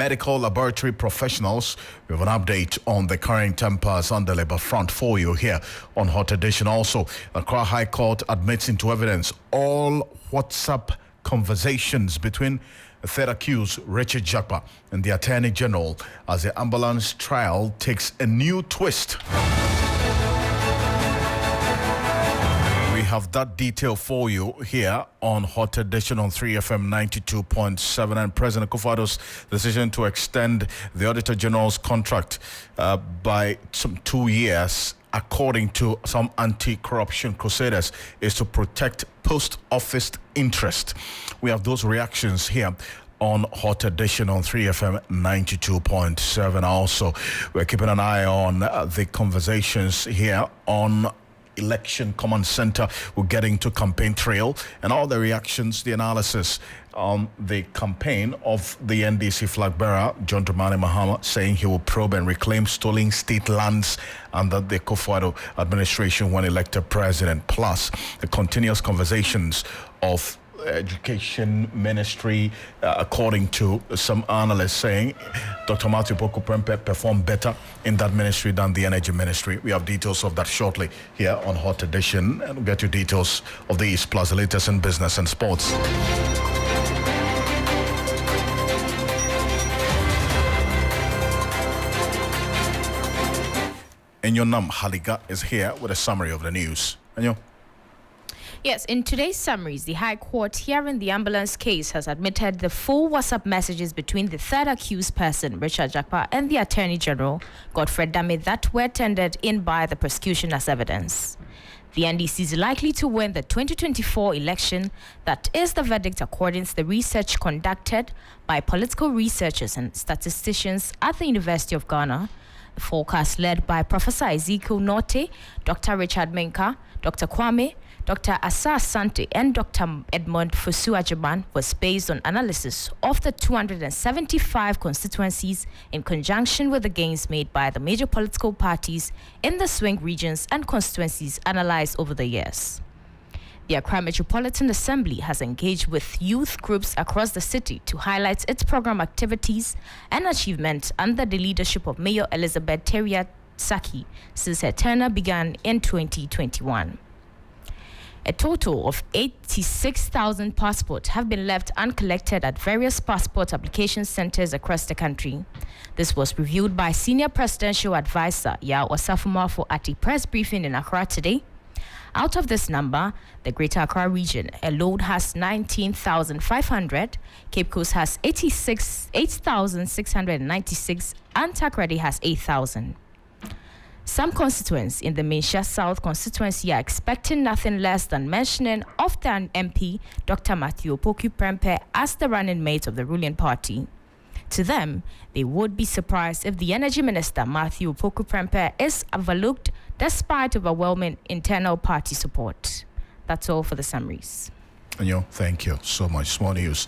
medical laboratory professionals. We have an update on the current tempers on the labor front for you here on Hot Edition. Also, the Accra High Court admits into evidence all WhatsApp conversations between the third accused, Richard Jakpa, and the Attorney General as the ambulance trial takes a new twist. We have that detail for you here on Hot Edition on 3FM 92.7, and President Kufuor's decision to extend the Auditor General's contract by some 2 years, according to some anti-corruption crusaders, is to protect post-office interest. We have those reactions here on Hot Edition on 3FM 92.7. Also, we're keeping an eye on the conversations here on Election Command Center. We're getting to campaign trail and all the reactions, the analysis on the campaign of the NDC flag bearer, John Dramani Mahama, saying he will probe and reclaim stolen state lands under the Kufuor administration when elected president. Plus, the continuous conversations of Education Ministry, according to some analysts, saying Dr. Matthew Poku Prempeh performed better in that ministry than the Energy Ministry. We have details of that shortly here on Hot Edition, and we'll get you details of these plus the latest in business and sports. Enyonam Haliga is here with a summary of the news. Enyo. Yes, in today's summaries, the High Court hearing the ambulance case has admitted the full WhatsApp messages between the third accused person, Richard Jakpa, and the Attorney General, Godfrey Dame, that were tendered in by the prosecution as evidence. The NDC is likely to win the 2024 election. That is the verdict according to the research conducted by political researchers and statisticians at the University of Ghana. The forecast led by Professor Ezekiel Norte, Dr. Richard Menka, Dr. Kwame, Dr. Asa Asante, and Dr. Edmund Fosu-Ajiman was based on analysis of the 275 constituencies in conjunction with the gains made by the major political parties in the swing regions and constituencies analyzed over the years. The Accra Metropolitan Assembly has engaged with youth groups across the city to highlight its program activities and achievements under the leadership of Mayor Elizabeth Teria Saki since her tenure began in 2021. A total of 86,000 passports have been left uncollected at various passport application centers across the country. This was reviewed by Senior Presidential Advisor Yao Osafumafo at a press briefing in Accra today. Out of this number, the Greater Accra region alone has 19,500, Cape Coast has 8,696, and Takoradi has 8,000. Some constituents in the Minsha South constituency are expecting nothing less than mentioning of the MP, Dr. Matthew Poku Prempeh, as the running mate of the ruling party. To them, they would be surprised if the Energy Minister, Matthew Poku Prempeh, is overlooked despite overwhelming internal party support. That's all for the summaries. Anyo, thank you so much. Small news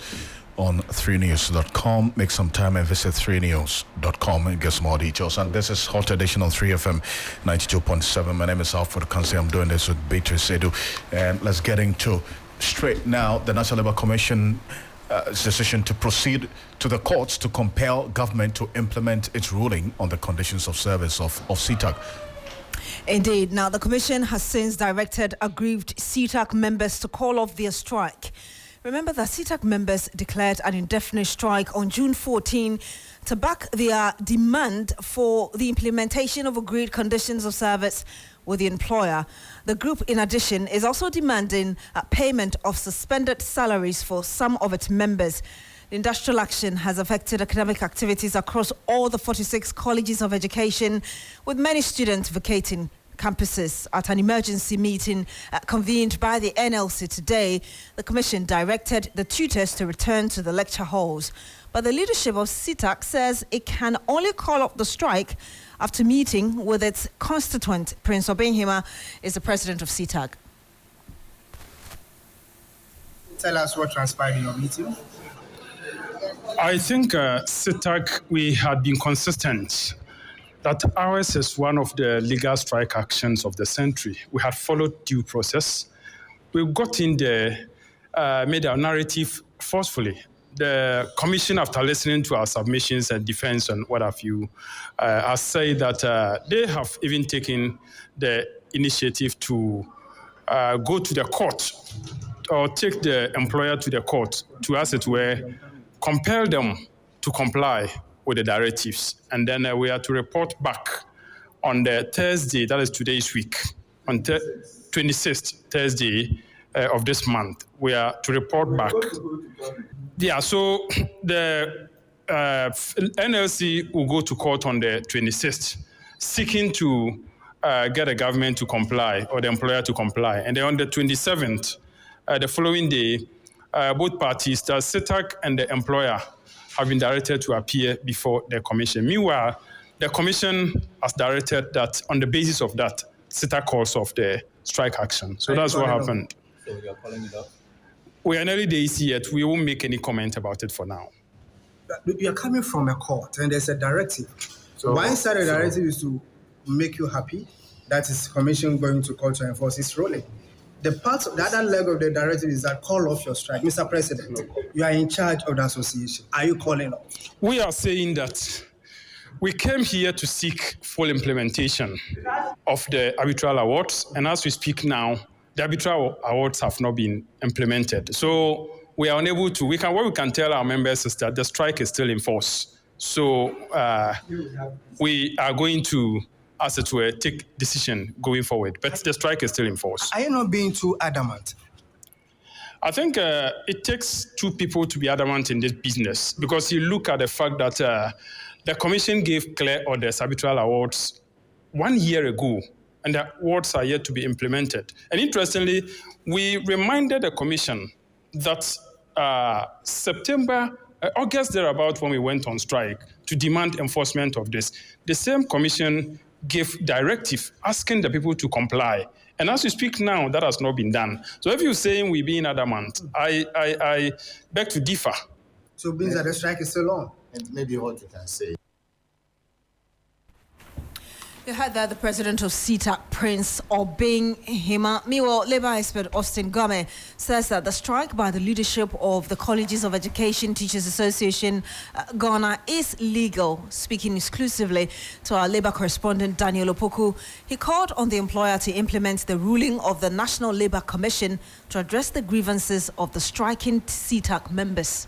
on 3news.com. Make some time and visit 3news.com and get some more details. And this is Hot Edition on 3FM 92.7. My name is Alfred Ocansey. I'm doing this with Beatrice. And let's get into straight now the National Labour Commission decision to proceed to the courts to compel government to implement its ruling on the conditions of service of CTAC. Indeed. Now, the Commission has since directed aggrieved CTAC members to call off their strike. Remember that CTAC members declared an indefinite strike on June 14 to back their demand for the implementation of agreed conditions of service with the employer. The group, in addition, is also demanding payment of suspended salaries for some of its members. The industrial action has affected academic activities across all the 46 colleges of education, with many students vacating campuses. At an emergency meeting convened by the NLC today, the Commission directed the tutors to return to the lecture halls. But the leadership of CTAC says it can only call off the strike after meeting with its constituent. Prince Obenhima is the president of CTAC. Tell us what transpired in your meeting. I think CTAC, we had been consistent that ours is one of the legal strike actions of the century. We had followed due process. We got in there, made our narrative forcefully, the commission, after listening to our submissions and defense and what have you, has said that they have even taken the initiative to go to the court or take the employer to the court to, as it were, compel them to comply with the directives. And then we are to report back on the Thursday, that is today's week, on 26th Thursday of this month. We are to report back. Yeah, so the NLC will go to court on the 26th, seeking to get the government to comply or the employer to comply. And then on the 27th, the following day, both parties, the CITAC and the employer, have been directed to appear before the commission. Meanwhile, the commission has directed that on the basis of that, CITAC calls off the strike action. So that's what happened. So you're calling it off? We are in early days yet. We won't make any comment about it for now. You're coming from a court and there's a directive. So one side of the directive is to make you happy. That is commission going to court to enforce its ruling. The other leg of the directive is that call off your strike. Mr. President, you are in charge of the association. Are you calling off? We are saying that we came here to seek full implementation of the arbitral awards. And as we speak now, the arbitral awards have not been implemented. So we are unable to, what we can tell our members is that the strike is still in force. So we are going to, as it were, take decision going forward. But the strike is still in force. Are you not being too adamant? I think it takes two people to be adamant in this business, because you look at the fact that the commission gave clear orders, arbitral awards, 1 year ago, and the awards are yet to be implemented. And interestingly, we reminded the commission that August thereabout, when we went on strike to demand enforcement of this, the same commission gave directive asking the people to comply. And as we speak now, that has not been done. So if you're saying we're being adamant, I beg to differ. So it means that the strike is still on. And maybe what you can say. You heard that the president of CITAC, Prince Obing Hima. Meanwhile, Labour expert Austin Gome says that the strike by the leadership of the Colleges of Education Teachers Association, Ghana, is legal. Speaking exclusively to our Labour correspondent Daniel Opoku, he called on the employer to implement the ruling of the National Labour Commission to address the grievances of the striking CITAC members.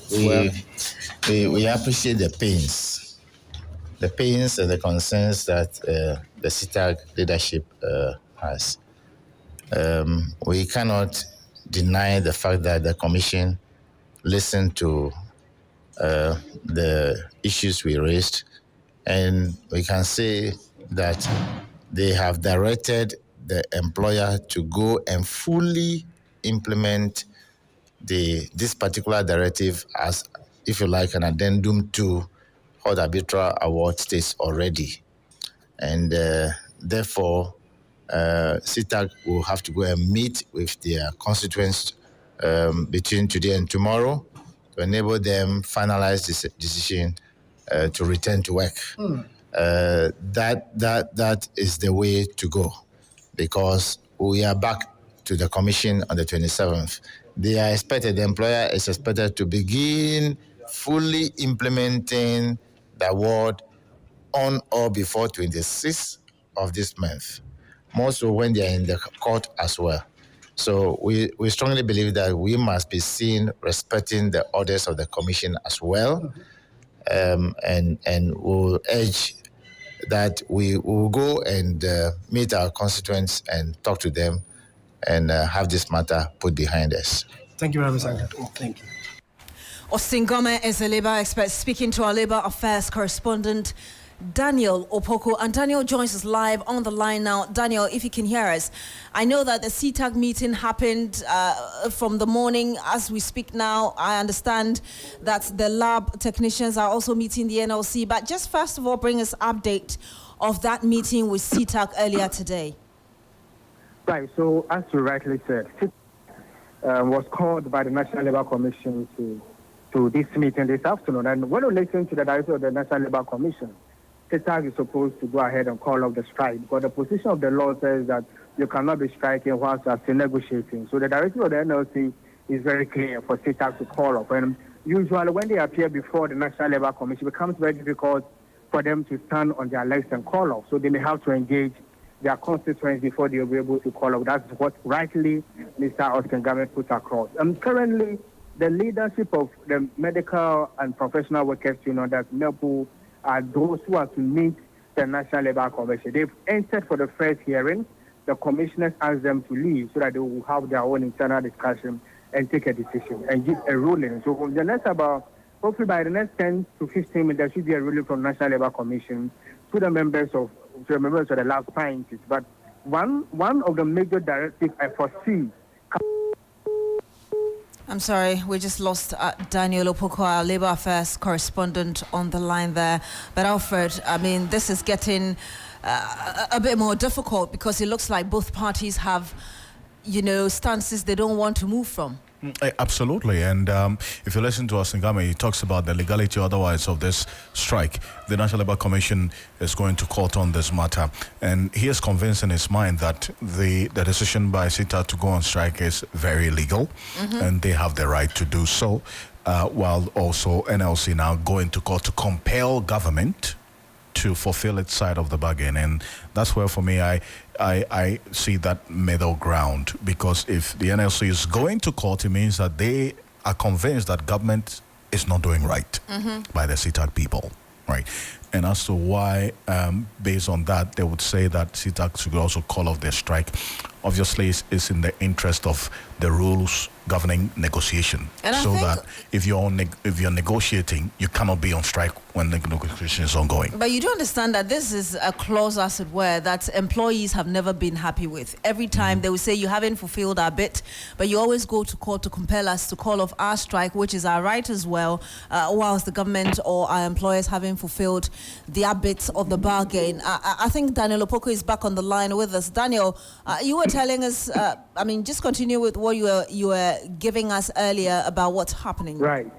We appreciate the pains and the concerns that the CITAC leadership has. We cannot deny the fact that the commission listened to the issues we raised, and we can say that they have directed the employer to go and fully implement this particular directive as, if you like, an addendum to what the arbitral award states already. And therefore, CITAC will have to go and meet with their constituents between today and tomorrow to enable them finalize this decision to return to work. That is the way to go, because we are back to the commission on the 27th. They are expected, the employer is expected to begin fully implementing the award on or before 26th of this month, more so when they are in the court as well. So we strongly believe that we must be seen respecting the orders of the commission as well, and we'll urge that we will go and meet our constituents and talk to them and have this matter put behind us. Thank you very much, Sir. Thank you. Austin Gome is a Labour expert speaking to our Labour Affairs correspondent Daniel Opoku. And Daniel joins us live on the line now. Daniel, if you can hear us, I know that the CITAC meeting happened from the morning. As we speak now, I understand that the lab technicians are also meeting the NLC. But just first of all, bring us update of that meeting with CITAC earlier today. Right, so as you rightly said, was called by the National Labour Commission to this meeting this afternoon. And when we listen to the director of the National Labour Commission, CITAC is supposed to go ahead and call off the strike, because the position of the law says that you cannot be striking whilst you are still negotiating. So the director of the NLC is very clear for CTAC to call up. And usually when they appear before the National Labour Commission, it becomes very difficult for them to stand on their legs and call up. So they may have to engage their constituents before they will be able to call up. That's what rightly Mr. Ocansey put across. Currently, the leadership of the medical and professional workers union, that's NEPU, are those who are to meet the National Labour Commission. They've entered for the first hearing. The commissioners asked them to leave so that they will have their own internal discussion and take a decision and give a ruling. So from the next hopefully by the next 10 to 15 minutes, there should be a ruling from the National Labour Commission to the members of the lab scientists. But one of the major directives I foresee. I'm sorry, we just lost Daniel Opoko, our Labour Affairs correspondent, on the line there. But Alfred, I mean, this is getting a bit more difficult because it looks like both parties have, stances they don't want to move from. Absolutely, and if you listen to Ocansey, he talks about the legality otherwise of this strike. The National Labour Commission is going to court on this matter, and he is convinced in his mind that the decision by CITA to go on strike is very legal, and they have the right to do so, while also NLC now going to court to compel government to fulfill its side of the bargain. And that's where, for me, I see that middle ground, because if the NLC is going to court, it means that they are convinced that government is not doing right by the CITAC people, right? And as to why, based on that, they would say that CITAC should also call off their strike. Obviously, it's in the interest of the rules governing negotiation, and so that if you're negotiating, you cannot be on strike when the negotiation is ongoing. But you do understand that this is a clause, as it were, that employees have never been happy with. Every time they will say you haven't fulfilled our bit, but you always go to court to compel us to call off our strike, which is our right as well, whilst the government or our employers haven't fulfilled their bit of the bargain. I think Daniel Opoko is back on the line with us. Daniel, you were telling us, just continue with what you were giving us earlier about what's happening. Right.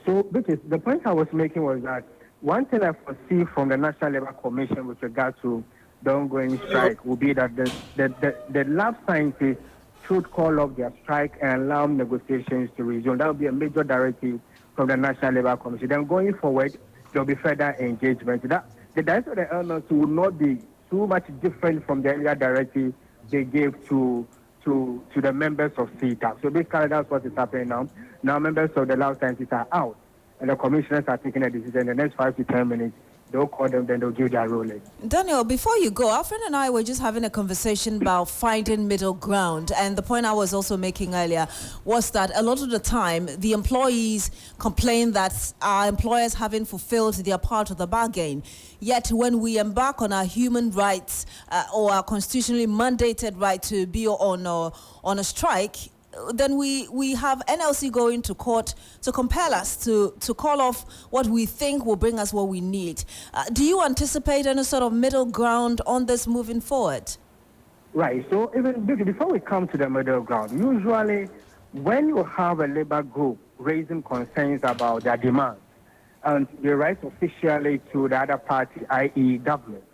So, Beatrice, the point I was making was that one thing I foresee from the National Labour Commission with regard to the ongoing strike will be that the lab scientists should call off their strike and allow negotiations to resume. That will be a major directive from the National Labour Commission. Then going forward, there will be further engagement. The directive of the NLC will not be too much different from the earlier directive they gave to the members of CITA. So basically, that's what is happening now. Now members of the lab scientists are out, and the commissioners are taking a decision. In the next 5 to 10 minutes, they'll call them, then they'll give their ruling. Daniel, before you go, Alfred and I were just having a conversation about finding middle ground. And the point I was also making earlier was that a lot of the time, the employees complain that our employers haven't fulfilled their part of the bargain. Yet when we embark on our human rights or our constitutionally mandated right to be on a strike, then we have NLC going to court to compel us to call off what we think will bring us what we need. Do you anticipate any sort of middle ground on this moving forward? Right. So even before we come to the middle ground, usually when you have a labor group raising concerns about their demands and they rise officially to the other party, i.e. government,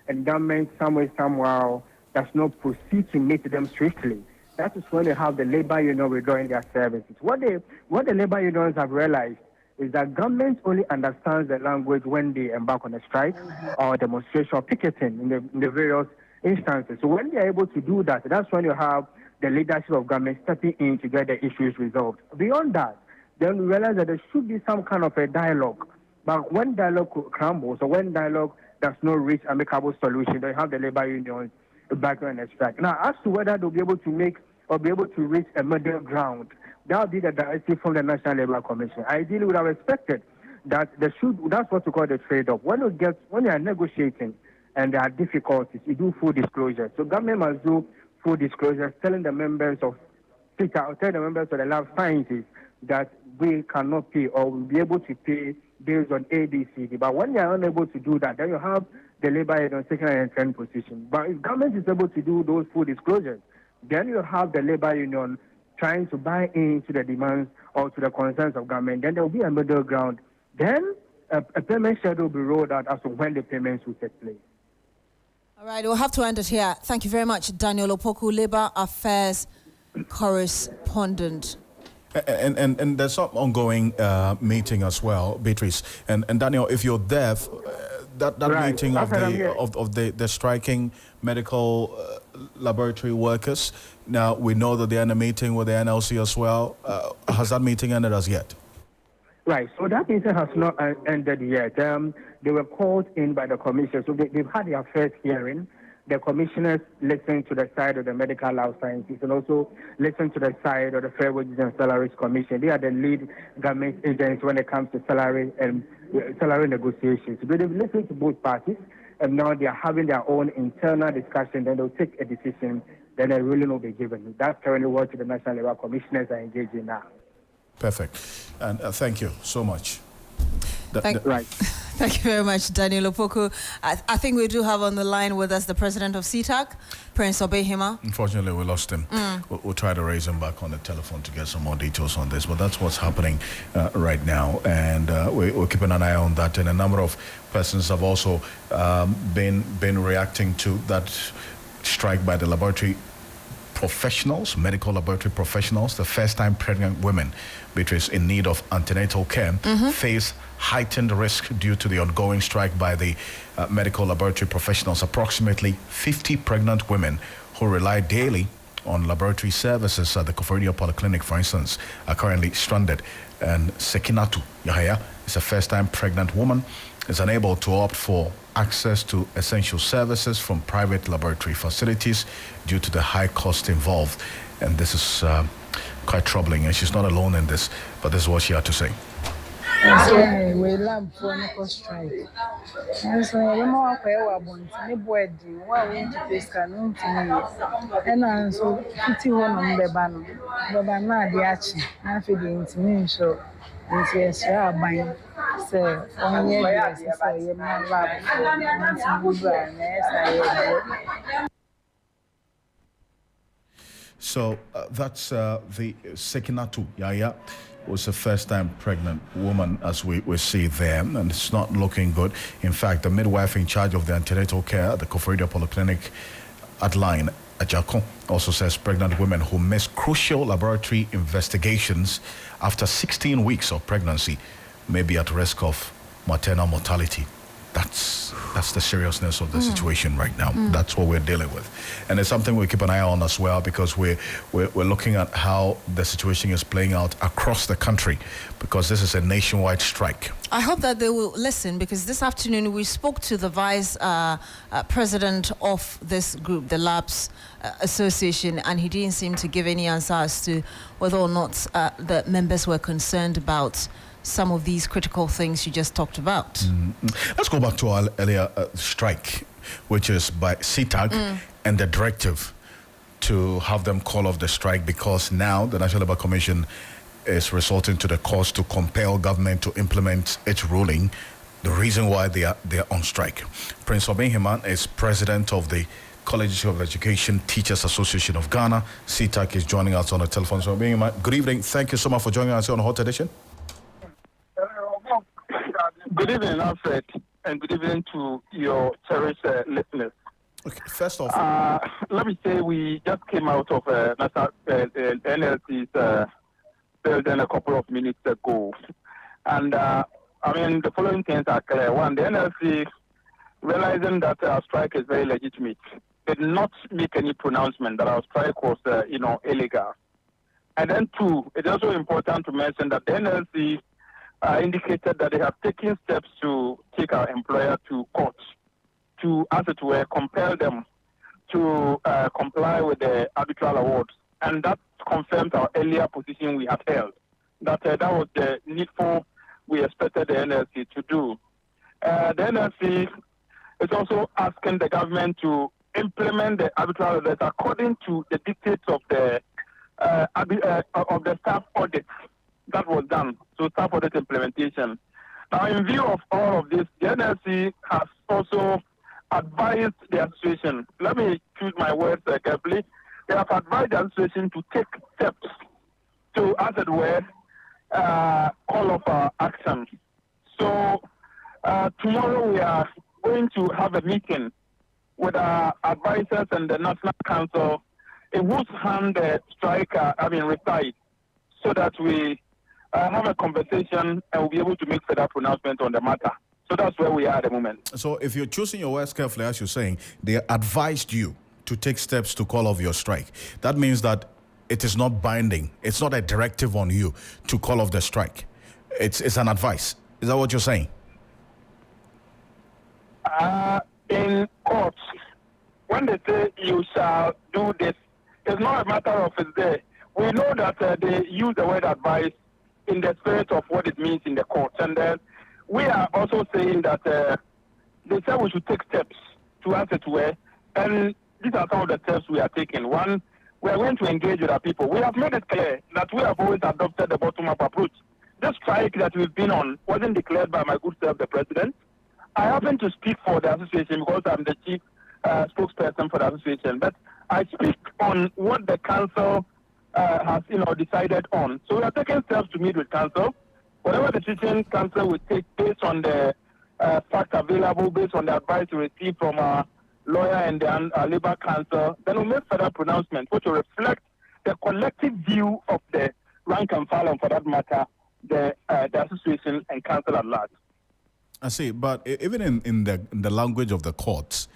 and government somehow does not proceed to meet them strictly, that is when they have the labor union withdrawing their services. What the labor unions have realized is that government only understands the language when they embark on a strike or demonstration or picketing in the various instances. So when they are able to do that, that's when you have the leadership of government stepping in to get the issues resolved. Beyond that, then we realize that there should be some kind of a dialogue. But when dialogue crumbles or when dialogue does not reach amicable solution, then you have the labor unions back on a strike. Now, as to whether they'll be able to make or be able to reach a middle ground, that would be the directive from the National Labour Commission. Ideally, we would have expected that that's what we call the trade-off. When you are negotiating and there are difficulties, you do full disclosure. So government must do full disclosure, telling the members of CITA or tell the members of the lab scientists that we cannot pay or will be able to pay based on ABCD. But when they are unable to do that, then you have the labor union taking an entrenched position. But if government is able to do those full disclosures, then you have the labor union trying to buy into the demands or to the concerns of government. Then there will be a middle ground. Then a payment schedule will be rolled out as to when the payments will take place. All right, we'll have to end it here. Thank you very much, Daniel Opoko, Labour Affairs correspondent. And there's some ongoing meeting as well, Beatrice. And Daniel, if you're there, that Right. meeting of Okay, I'm here. the striking medical laboratory workers. Now we know that they're in a meeting with the NLC as well. Has that meeting ended as yet? Right. So that meeting has not ended yet. They were called in by the commission. So they've had their first hearing. The commissioners listened to the side of the Medical Law Sciences and also listened to the side of the Fair Wages and Salaries Commission. They are the lead government agents when it comes to salary and salary negotiations. So they've listened to both parties, and now they are having their own internal discussion. Then they'll take a decision. Then a ruling will be given. That's currently what the National Labour Commissioners are engaged in now. Perfect. And thank you so much. Right. Thank you very much, Daniel Opoku. I think we do have on the line with us the president of CTAC, Prince Obehima. Unfortunately, we lost him. We'll try to raise him back on the telephone to get some more details on this. But that's what's happening right now. And we're keeping an eye on that. And a number of persons have also been reacting to that strike by the laboratory professionals, medical laboratory professionals. The first-time pregnant women, Beatrice, in need of antenatal care, face heightened risk due to the ongoing strike by the medical laboratory professionals. Approximately 50 pregnant women who rely daily on laboratory services at the Koforidua Polyclinic, for instance, are currently stranded. And Sekinatu Yahaya is a first-time pregnant woman, is unable to opt for access to essential services from private laboratory facilities due to the high cost involved. And this is quite troubling, and she's not alone in this, but this is what she had to say. We love for no strike. And so we more for our bonds, any boy do what we to face canon to me. And I'm so 51 on the banner. But I'm not the action. I'm feeling to me, so it's yes, you are buying. So, on your yes, you're not love. So that's the Sekinatu Yaya, was a first-time pregnant woman, as we see there, and it's not looking good. In fact, the midwife in charge of the antenatal care at the Koforidua Polyclinic, Adeline Ajako, also says pregnant women who miss crucial laboratory investigations after 16 weeks of pregnancy may be at risk of maternal mortality. That's the seriousness of the situation right now. That's what we're dealing with, and it's something we keep an eye on as well, because we're looking at how the situation is playing out across the country, because this is a nationwide strike. I hope that they will listen, because this afternoon we spoke to the vice president of this group, the Labs Association, and he didn't seem to give any answer as to whether or not the members were concerned about some of these critical things you just talked about. Let's go back to our earlier strike, which is by CTAG and the directive to have them call off the strike, because now the National Labour Commission is resorting to the courts to compel government to implement its ruling, the reason why they are on strike. Prince Obehima is president of the College of Education Teachers Association of Ghana. CTAG is joining us on the telephone. So Obehima, good evening. Thank you so much for joining us on Hot Edition. Good evening, Alfred, and good evening to your cherished listeners. Okay, first off, let me say we just came out of NLC's building a couple of minutes ago. And, the following things are clear. One, the NLC, realizing that our strike is very legitimate, did not make any pronouncement that our strike was, illegal. And then two, it's also important to mention that the NLC indicated that they have taken steps to take our employer to court to, as it were, compel them to comply with the arbitral awards. And that confirms our earlier position we have held, that that was the needful we expected the NLC to do. The NLC is also asking the government to implement the arbitral awards according to the dictates of the staff audit that was done, so staff audit implementation. Now, in view of all of this, the NLC has also advised the association, let me choose my words carefully, they have advised the association to take steps to, as it were, call off our action. So, tomorrow we are going to have a meeting with our advisors and the National Council in whose hand the strike, resides, so that we have a conversation and we'll be able to make further pronouncement on the matter. So that's where we are at the moment. So if you're choosing your words carefully, as you're saying, they advised you to take steps to call off your strike. That means that it is not binding. It's not a directive on you to call off the strike. It's an advice. Is that what you're saying? In court, when they say you shall do this, it's not a matter of it's there. We know that they use the word advice in the spirit of what it means in the court. And we are also saying that they said we should take steps to answer to it. And these are some of the steps we are taking. One, we are going to engage with our people. We have made it clear that we have always adopted the bottom-up approach. This strike that we've been on wasn't declared by my good self, the president. I happen to speak for the association because I'm the chief spokesperson for the association. But I speak on what the council has, decided on. So we are taking steps to meet with council. Whatever decision council will take based on the facts available, based on the advice we receive from our lawyer and the Labour Council, then we'll make further pronouncements which will reflect the collective view of the rank and file, and for that matter, the association and council at large. I see, but even in the language of the courts,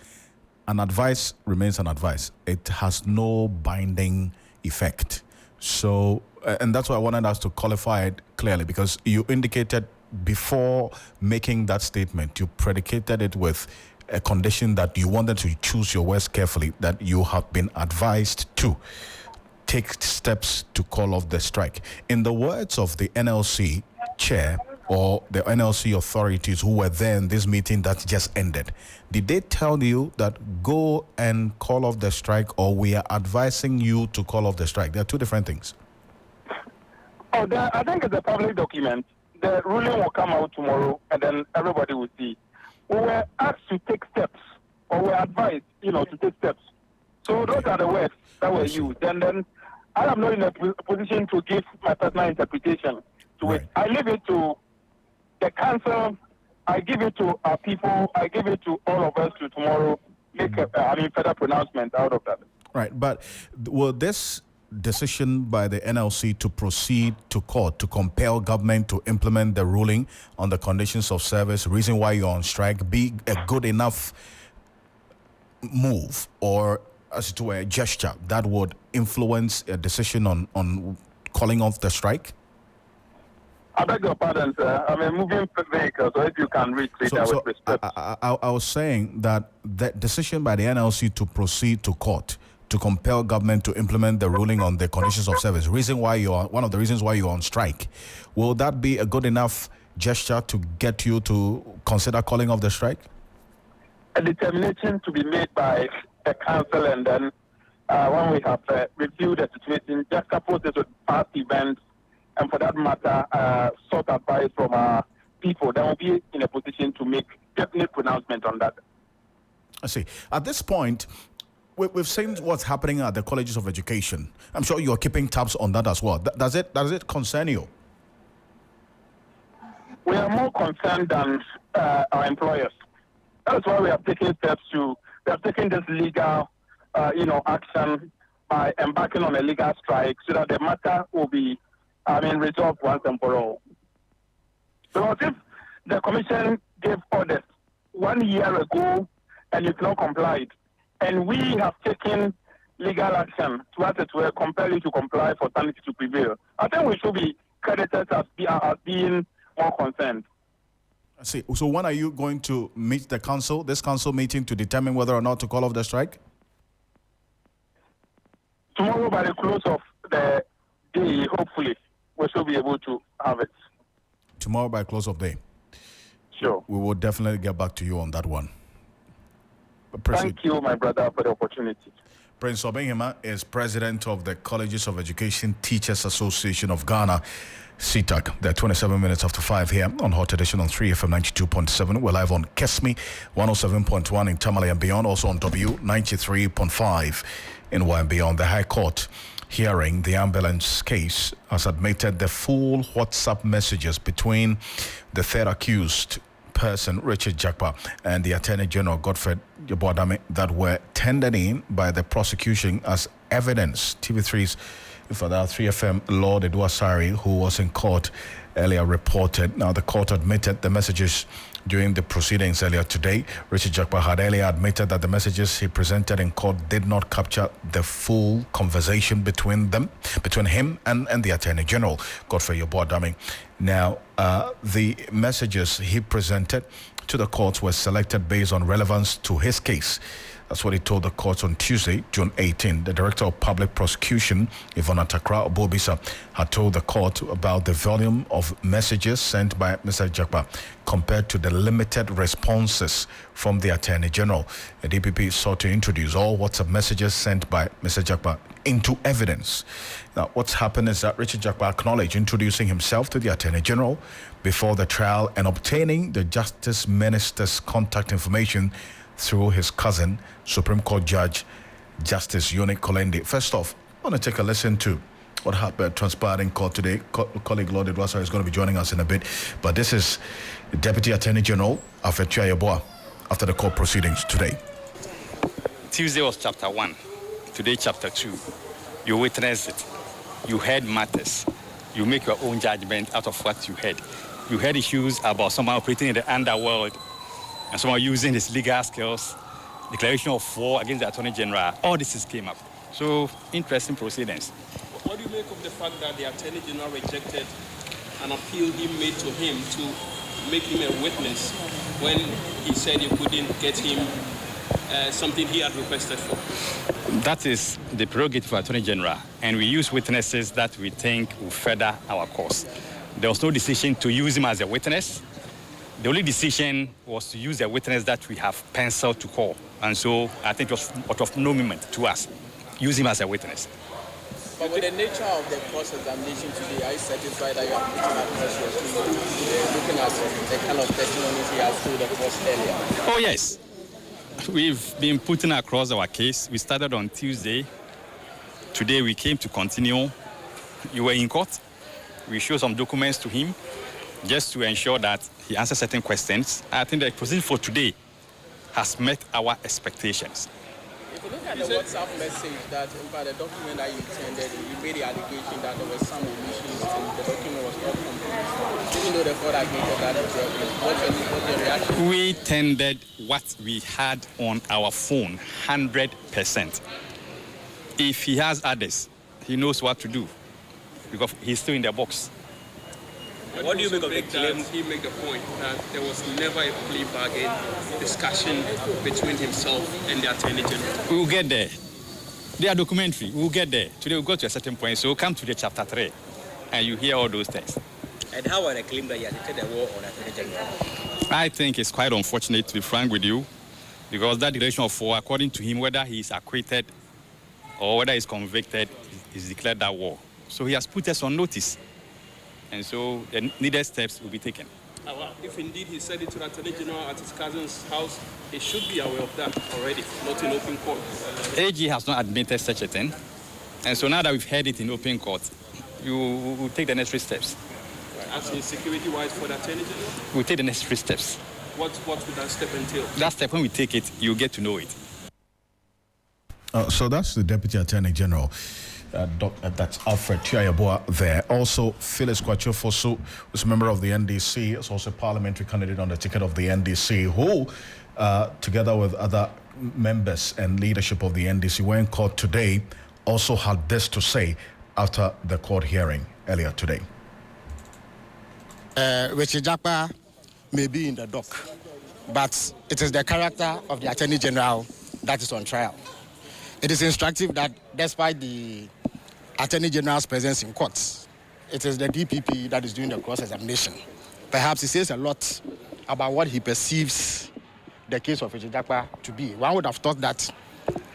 an advice remains an advice. It has no binding effect. So, and that's why I wanted us to qualify it clearly, because you indicated before making that statement, you predicated it with a condition that you wanted to choose your words carefully, that you have been advised to take steps to call off the strike. In the words of the NLC chair or the NLC authorities who were there in this meeting that just ended, did they tell you that go and call off the strike, or we are advising you to call off the strike? They're two different things. Oh, I think it's a public document. The ruling will come out tomorrow, and then everybody will see. We were asked to take steps, or we were advised, to take steps. So those are the words that were used. And then I am not in a position to give my personal interpretation to it. I leave it to the council. I give it to our people. I give it to all of us to tomorrow make further pronouncement out of that. Right, but will this decision by the NLC to proceed to court to compel government to implement the ruling on the conditions of service, reason why you're on strike, be a good enough move, or as it were a gesture that would influence a decision on calling off the strike? I beg your pardon, sir. I'm a moving vehicle, so if you can read it, I would respect. I was saying that the decision by the NLC to proceed to court to compel government to implement the ruling on the conditions of service, one of the reasons why you're on strike, will that be a good enough gesture to get you to consider calling off the strike? A determination to be made by the council, and then when we have reviewed the situation, just suppose it with past events, and for that matter, sought advice from our people, then we'll be in a position to make definite pronouncement on that. I see. At this point, we've seen what's happening at the colleges of education. I'm sure you're keeping tabs on that as well. Does it concern you? We are more concerned than our employers. That's why we have taken steps we have taken this legal, action by embarking on a legal strike, so that the matter will be, resolved once and for all. So if the commission gave orders 1 year ago and it's not complied, and we have taken legal action to compel you to comply for sanity to prevail, I think we should be credited as being more concerned. I see. So when are you going to meet the council, this council meeting, to determine whether or not to call off the strike? Tomorrow by the close of the day, hopefully, we should be able to have it. Tomorrow by close of day? Sure. We will definitely get back to you on that one. Thank you, my brother, for the opportunity. Prince Obengima is president of the Colleges of Education Teachers Association of Ghana, CTAC. They're 27 minutes after 5 here on Hot Edition on 3FM 92.7. We're live on Kesmi 107.1 in Tamale and beyond, also on W 93.5 in Y and beyond. The High Court hearing the ambulance case has admitted the full WhatsApp messages between the third accused person, Richard Jakpa, and the Attorney General, Godfred Yeboadame, that were tendered in by the prosecution as evidence. TV3's Father 3FM Lord Edwasari, who was in court earlier, reported. Now, the court admitted the messages during the proceedings earlier today. Richard Jakpa had earlier admitted that the messages he presented in court did not capture the full conversation between him and the Attorney General, Godfrey Yeboah-Dame. Now, the messages he presented to the courts were selected based on relevance to his case. That's what he told the courts on Tuesday, June 18. The Director of Public Prosecution, Ivona Takra Obobisa, had told the court about the volume of messages sent by Mr. Jakpa compared to the limited responses from the Attorney General. The DPP sought to introduce all WhatsApp messages sent by Mr. Jakpa into evidence. Now, what's happened is that Richard Jakpa acknowledged introducing himself to the Attorney General before the trial and obtaining the Justice Minister's contact information through his cousin, Supreme Court Judge Justice Unique Kolende. First off, I want to take a listen to what happened, transpired in court today. Colleague Lord Edwasari is going to be joining us in a bit. But this is the Deputy Attorney General, Alfred after the court proceedings today. Tuesday was chapter 1. Today, chapter 2. You witnessed it. You heard matters. You make your own judgment out of what you heard. You heard issues about someone operating in the underworld and someone using his legal skills, declaration of war against the Attorney General. All this came up. So, interesting proceedings. What do you make of the fact that the Attorney General rejected an appeal he made to him to make him a witness when he said you couldn't get him something he had requested for? That is the prerogative of Attorney General, and we use witnesses that we think will further our cause. There was no decision to use him as a witness. The only decision was to use a witness that we have penciled to call. And so I think it was of no moment to us. Use him as a witness. But with the nature of the cross-examination today, are you satisfied that you are putting across your team, looking at the kind of testimonies he has told across earlier? Oh, yes. We've been putting across our case. We started on Tuesday. Today we came to continue. You were in court. We showed some documents to him just to ensure that he answers certain questions. I think the proceeding for today has met our expectations. If you look at the WhatsApp message that, in fact, the document that you intended, you made the allegation that there were some omissions and the document was not complete. Even though the court admitted that, what's your reaction? We tendered what we had on our phone, 100%. If he has others, he knows what to do because he's still in the box. What do you make of the claim? He made the point that there was never a plea bargain discussion between himself and the Attorney General. We will get there. They are documentary. We will get there. Today we'll go to a certain point. So we'll come to the chapter 3 and you hear all those things. And how are the claim that he has declared a war on Attorney General? I think it's quite unfortunate, to be frank with you, because that declaration of war, according to him, whether he is acquitted or whether he's convicted, he's declared that war. So he has put us on notice. And so the needed steps will be taken. If indeed he said it to the Attorney General at his cousin's house, he should be aware of that already, not in open court. AG has not admitted such a thing. And so now that we've heard it in open court, you will take the necessary steps. As in security-wise for the Attorney General? We'll take the necessary steps. What would that step entail? That step, when we take it, you'll get to know it. So that's the Deputy Attorney General. That's Alfred Yeboah there. Also, Phyllis Kwachofosu, who's a member of the NDC, is also a parliamentary candidate on the ticket of the NDC, who, together with other members and leadership of the NDC, were in court today, also had this to say after the court hearing earlier today. Richard Jakpa may be in the dock, but it is the character of the Attorney General that is on trial. It is instructive that despite the Attorney General's presence in court, it is the DPP that is doing the cross-examination. Perhaps he says a lot about what he perceives the case of Richard Jakpa to be. One would have thought that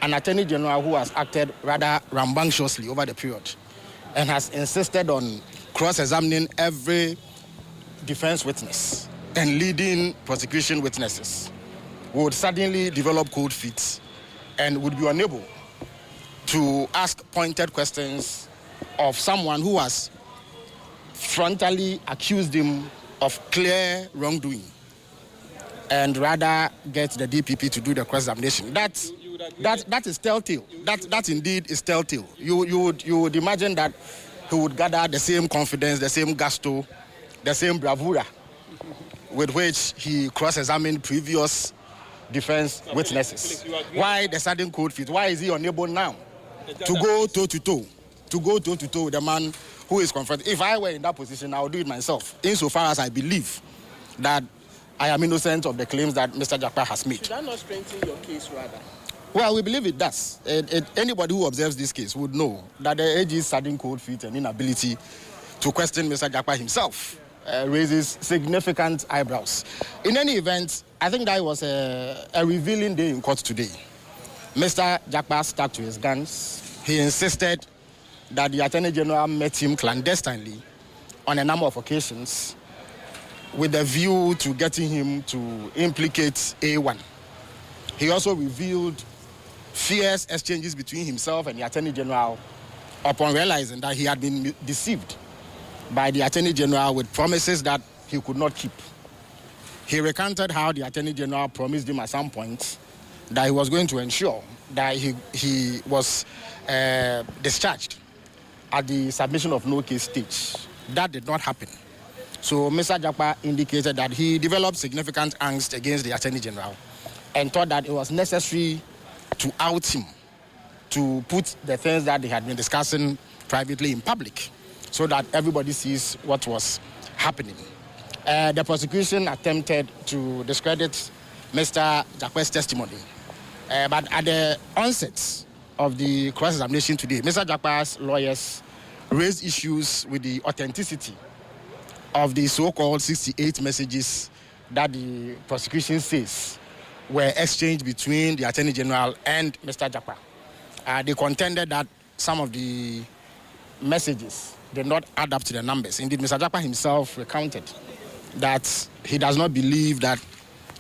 an Attorney General who has acted rather rambunctiously over the period and has insisted on cross-examining every defense witness and leading prosecution witnesses would suddenly develop cold feet and would be unable to ask pointed questions of someone who has frontally accused him of clear wrongdoing and rather get the DPP to do the cross-examination. That That is telltale. That indeed is telltale. You would imagine that he would gather the same confidence, the same gusto, the same bravura with which he cross-examined previous defense witnesses. Why the sudden cold feet? Why is he unable now to go toe-to-toe? To go toe-to-toe with the man who is confronted. If I were in that position, I would do it myself, insofar as I believe that I am innocent of the claims that Mr. Jakpa has made. Should that not strengthen your case, rather? Well, we believe it does. Anybody who observes this case would know that the AG's sudden cold feet and inability to question Mr. Jakpa himself raises significant eyebrows. In any event, I think that was a revealing day in court today. Mr. Jakpa stuck to his guns. He insisted that the Attorney General met him clandestinely on a number of occasions with a view to getting him to implicate A1. He also revealed fierce exchanges between himself and the Attorney General upon realizing that he had been deceived by the Attorney General with promises that he could not keep. He recanted how the Attorney General promised him at some point that he was going to ensure that he was discharged at the submission of no case stage. That did not happen. So Mr. Jakpa indicated that he developed significant angst against the Attorney General and thought that it was necessary to out him, to put the things that they had been discussing privately in public so that everybody sees what was happening. The prosecution attempted to discredit Mr. Jakpa's testimony, but at the onset of the cross-examination today, Mr. Jakpa's lawyers raised issues with the authenticity of the so-called 68 messages that the prosecution says were exchanged between the Attorney General and Mr. Jakpa. They contended that some of the messages did not add up to the numbers. Indeed, Mr. Jakpa himself recounted that he does not believe that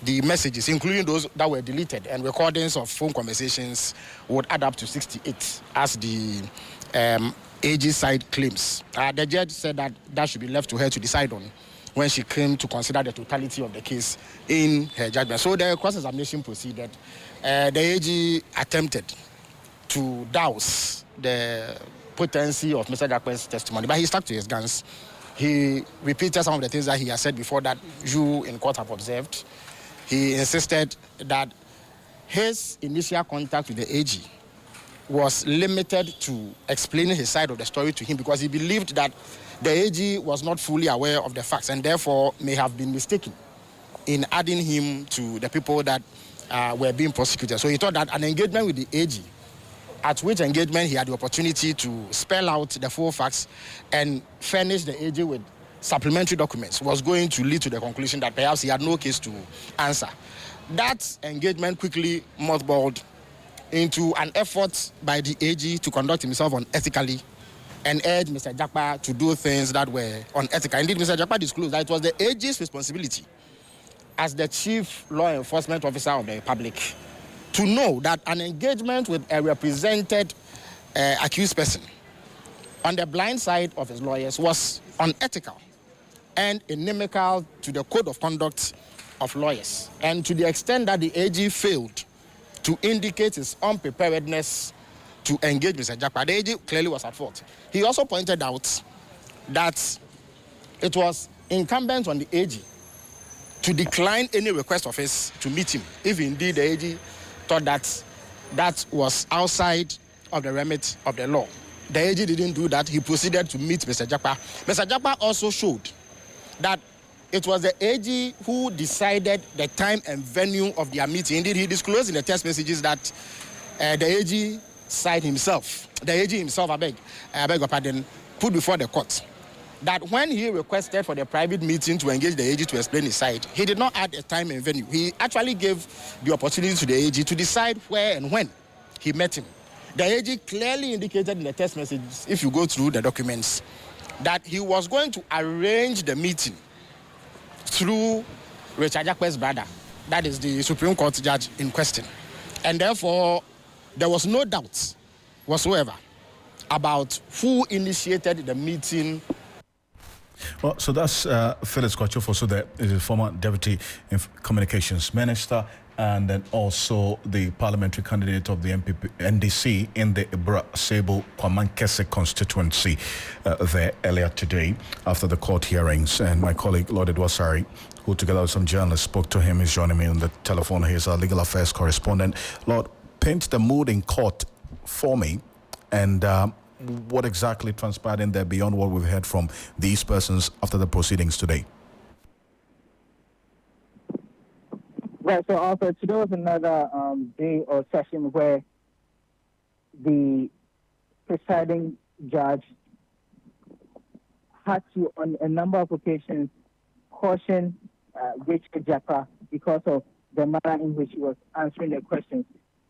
the messages, including those that were deleted and recordings of phone conversations, would add up to 68, as the AG side claims. The judge said that should be left to her to decide on when she came to consider the totality of the case in her judgment. So the cross-examination proceeded. The AG attempted to douse the potency of Mr. Jakpa's testimony, but he stuck to his guns. He repeated some of the things that he had said before that you in court have observed. He insisted that his initial contact with the AG was limited to explaining his side of the story to him because he believed that the AG was not fully aware of the facts and therefore may have been mistaken in adding him to the people that were being prosecuted. So he thought that an engagement with the AG, at which engagement he had the opportunity to spell out the full facts and furnish the AG with supplementary documents, was going to lead to the conclusion that perhaps he had no case to answer. That engagement quickly mothballed into an effort by the AG to conduct himself unethically and urge Mr. Jakpa to do things that were unethical. Indeed, Mr. Jakpa disclosed that it was the AG's responsibility as the chief law enforcement officer of the Republic to know that an engagement with a represented accused person on the blind side of his lawyers was unethical and inimical to the code of conduct of lawyers. And to the extent that the AG failed to indicate his unpreparedness to engage Mr. Jakpa, the AG clearly was at fault. He also pointed out that it was incumbent on the AG to decline any request of his to meet him, if indeed the AG thought that that was outside of the remit of the law. The AG didn't do that. He proceeded to meet Mr. Jakpa. Mr. Jakpa also showed that it was the AG who decided the time and venue of their meeting. Indeed, he disclosed in the text messages that the AG side himself, the AG himself, I beg your pardon, put before the court that when he requested for the private meeting to engage the AG to explain his side, he did not add a time and venue. He actually gave the opportunity to the AG to decide where and when he met him. The AG clearly indicated in the text messages, if you go through the documents, that he was going to arrange the meeting through Richard Jakpa's brother, that is the Supreme Court judge in question. And therefore, there was no doubt whatsoever about who initiated the meeting. Well, so that's Phyllis Kwachofo, so that is the former Deputy Communications Minister and then also the parliamentary candidate of the NDC in the Ibra Sable Kwamankese constituency there earlier today after the court hearings. And my colleague, Lord Edwasari, who together with some journalists spoke to him, is joining me on the telephone. He's our legal affairs correspondent. Lord, paint the mood in court for me and what exactly transpired in there beyond what we've heard from these persons after the proceedings today. Right, so Alfred, today was another day or session where the presiding judge had to, on a number of occasions, caution Richard Japa because of the manner in which he was answering the questions.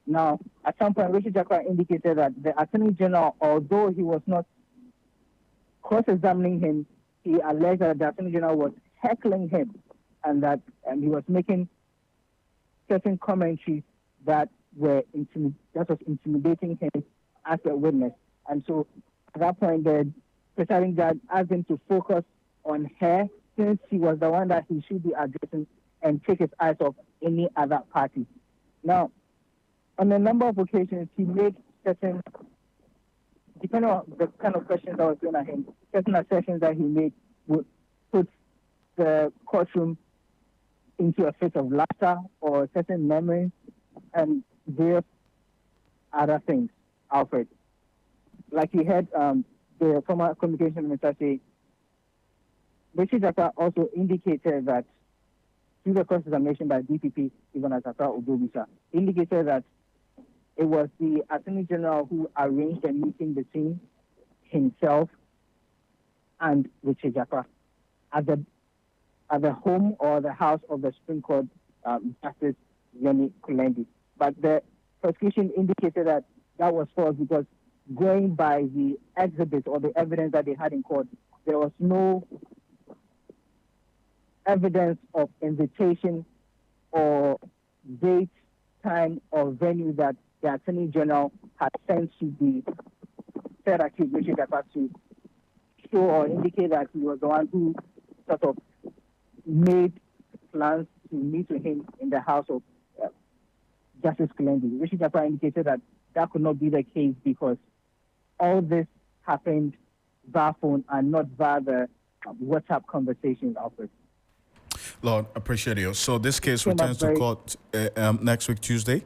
Now, at some point, Richard Japa indicated that the Attorney General, although he was not cross-examining him, he alleged that the Attorney General was heckling him and that he was making certain commentaries that was intimidating him as a witness. And so at that point, the presiding judge asked him to focus on her since he was the one that he should be addressing and take his eyes off any other party. Now, on a number of occasions, he made certain, depending on the kind of questions that was thrown at him, certain assertions that he made would put the courtroom into a fit of laughter or certain memories and various other things, Alfred. Like you heard the former communication minister say, Richard Japa also indicated that through the cross-examination by DPP, even as Asra Obobisa, indicated that it was the Attorney General who arranged a meeting between himself and Richard Japa at the home or the house of the Supreme Court Justice Yemi Kulendi. But the prosecution indicated that that was false because going by the exhibit or the evidence that they had in court, there was no evidence of invitation or date, time, or venue that the Attorney General had sent to the third accused, Richard Japa, to show or indicate that he was the one who sort of made plans to meet with him in the house of Justice Kulendi. Richard Japa indicated that that could not be the case because all this happened via phone and not via the WhatsApp conversations, Alfred. Lord, appreciate you. So this case returns to court next week, Tuesday?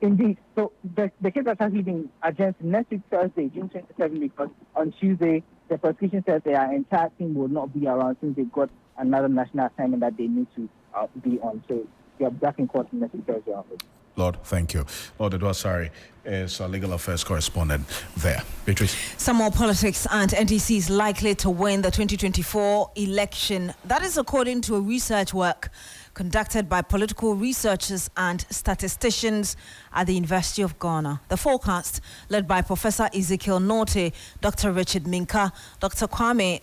Indeed. So the case has actually been adjourned next week, Thursday, June 27, because on Tuesday, the prosecution says their entire team will not be around since they've got another national assignment that they need to be on. So they are back in court next week, Thursday. Lord, thank you. Lord Edwasari is our legal affairs correspondent there. Beatrice. Some more politics, and NDC is likely to win the 2024 election. That is according to a research work conducted by political researchers and statisticians at the University of Ghana. The forecast, led by Professor Ezekiel Norte, Dr. Richard Minka, Dr. Kwame,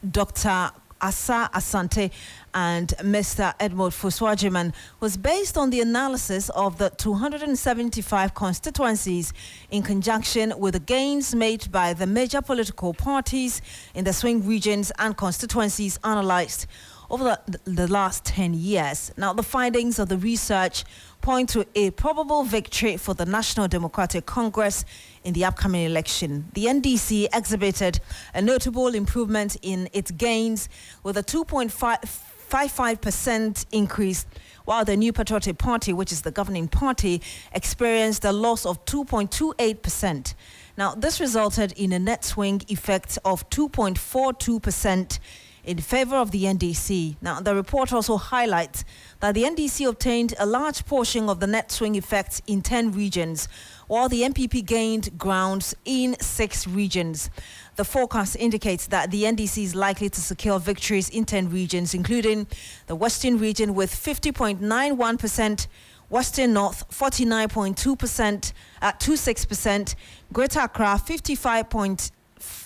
Dr. Asa Asante, and Mr. Edmund Fuswajiman, was based on the analysis of the 275 constituencies in conjunction with the gains made by the major political parties in the swing regions and constituencies analyzed over the last 10 years. Now, the findings of the research point to a probable victory for the National Democratic Congress in the upcoming election. The NDC exhibited a notable improvement in its gains with a 2.55% increase, while the New Patriotic Party, which is the governing party, experienced a loss of 2.28%. Now, this resulted in a net swing effect of 2.42% in favor of the NDC. Now, the report also highlights that the NDC obtained a large portion of the net swing effects in 10 regions, while the MPP gained grounds in 6 regions. The forecast indicates that the NDC is likely to secure victories in 10 regions, including the Western region with 50.91%, Western North 49.2%, at 26%, Greater Accra 55.26%,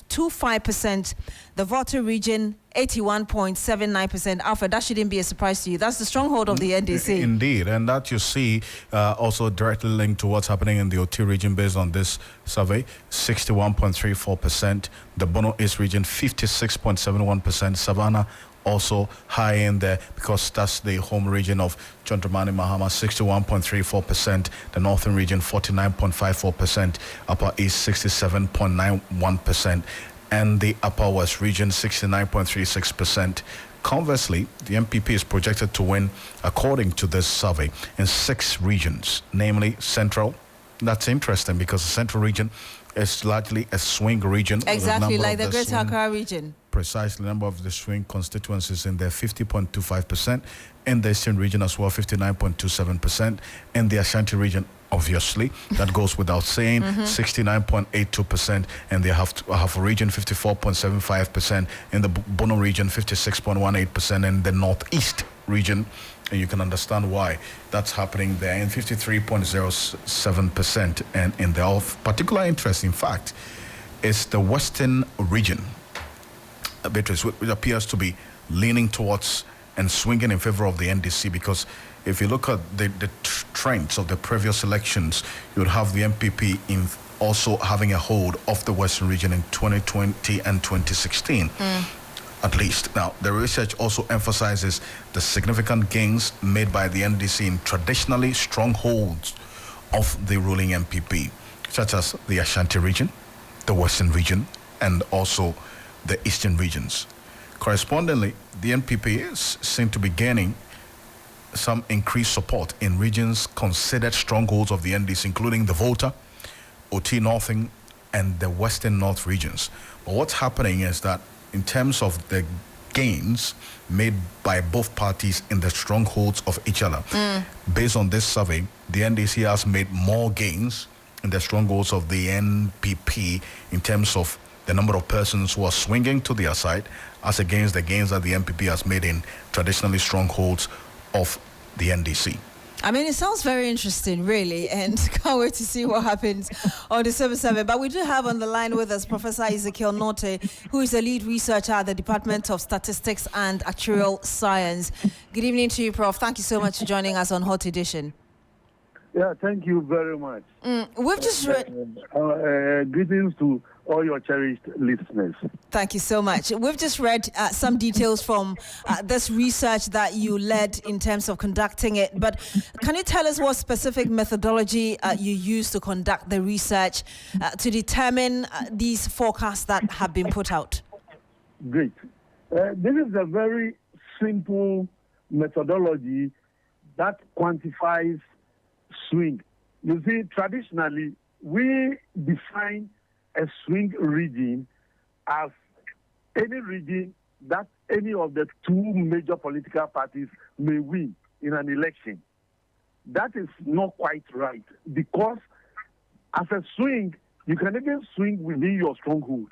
81.25%. The Volta region, 81.79%. Alfred, that shouldn't be a surprise to you. That's the stronghold of the NDC. Indeed, and that you see also directly linked to what's happening in the OT region based on this survey, 61.34%. The Bono East region, 56.71%. Savannah, also high in there because that's the home region of John Dramani Mahama, 61.34%. The Northern region, 49.54%. Upper East, 67.91%. And the Upper West region, 69.36%. Conversely, the MPP is projected to win, according to this survey, in 6 regions, namely Central. That's interesting because the Central region is largely a swing region. Exactly, like the Greater Accra region. Precisely, the number of the swing constituencies in there, 50.25%. In the Eastern region as well, 59.27%. In the Ashanti region, obviously, that goes without saying, 69.82%. And they have a region, 54.75%. In the Bono region, 56.18%. In the Northeast region, and you can understand why that's happening there, in 53.07%. And in the of particular interest, in fact, is the Western region, Beatrice, which appears to be leaning towards and swinging in favor of the NDC, because if you look at the trends of the previous elections, you would have the MPP in also having a hold of the Western region in 2020 and 2016. At least. Now, the research also emphasizes the significant gains made by the NDC in traditionally strongholds of the ruling MPP, such as the Ashanti region, the Western region, and also the Eastern regions. Correspondingly, the NPP seem to be gaining some increased support in regions considered strongholds of the NDC, including the Volta, OT Northern, and the Western North regions. But what's happening is that in terms of the gains made by both parties in the strongholds of each other, based on this survey, the NDC has made more gains in the strongholds of the NPP in terms of the number of persons who are swinging to their side as against the gains that the NPP has made in traditionally strongholds of the NDC. I mean, it sounds very interesting, really, and can't wait to see what happens on December 7th. But we do have on the line with us Professor Ezekiel Norte, who is a lead researcher at the Department of Statistics and Actuarial Science. Good evening to you, Prof. Thank you so much for joining us on Hot Edition. Yeah, thank you very much. We've just read... greetings to all your cherished listeners. Thank you so much. We've just read some details from this research that you led in terms of conducting it. But can you tell us what specific methodology you used to conduct the research to determine these forecasts that have been put out? Great. This is a very simple methodology that quantifies swing. You see, traditionally, we define a swing region as any region that any of the 2 major political parties may win in an election. That is not quite right, because as a swing, you can even swing within your strongholds.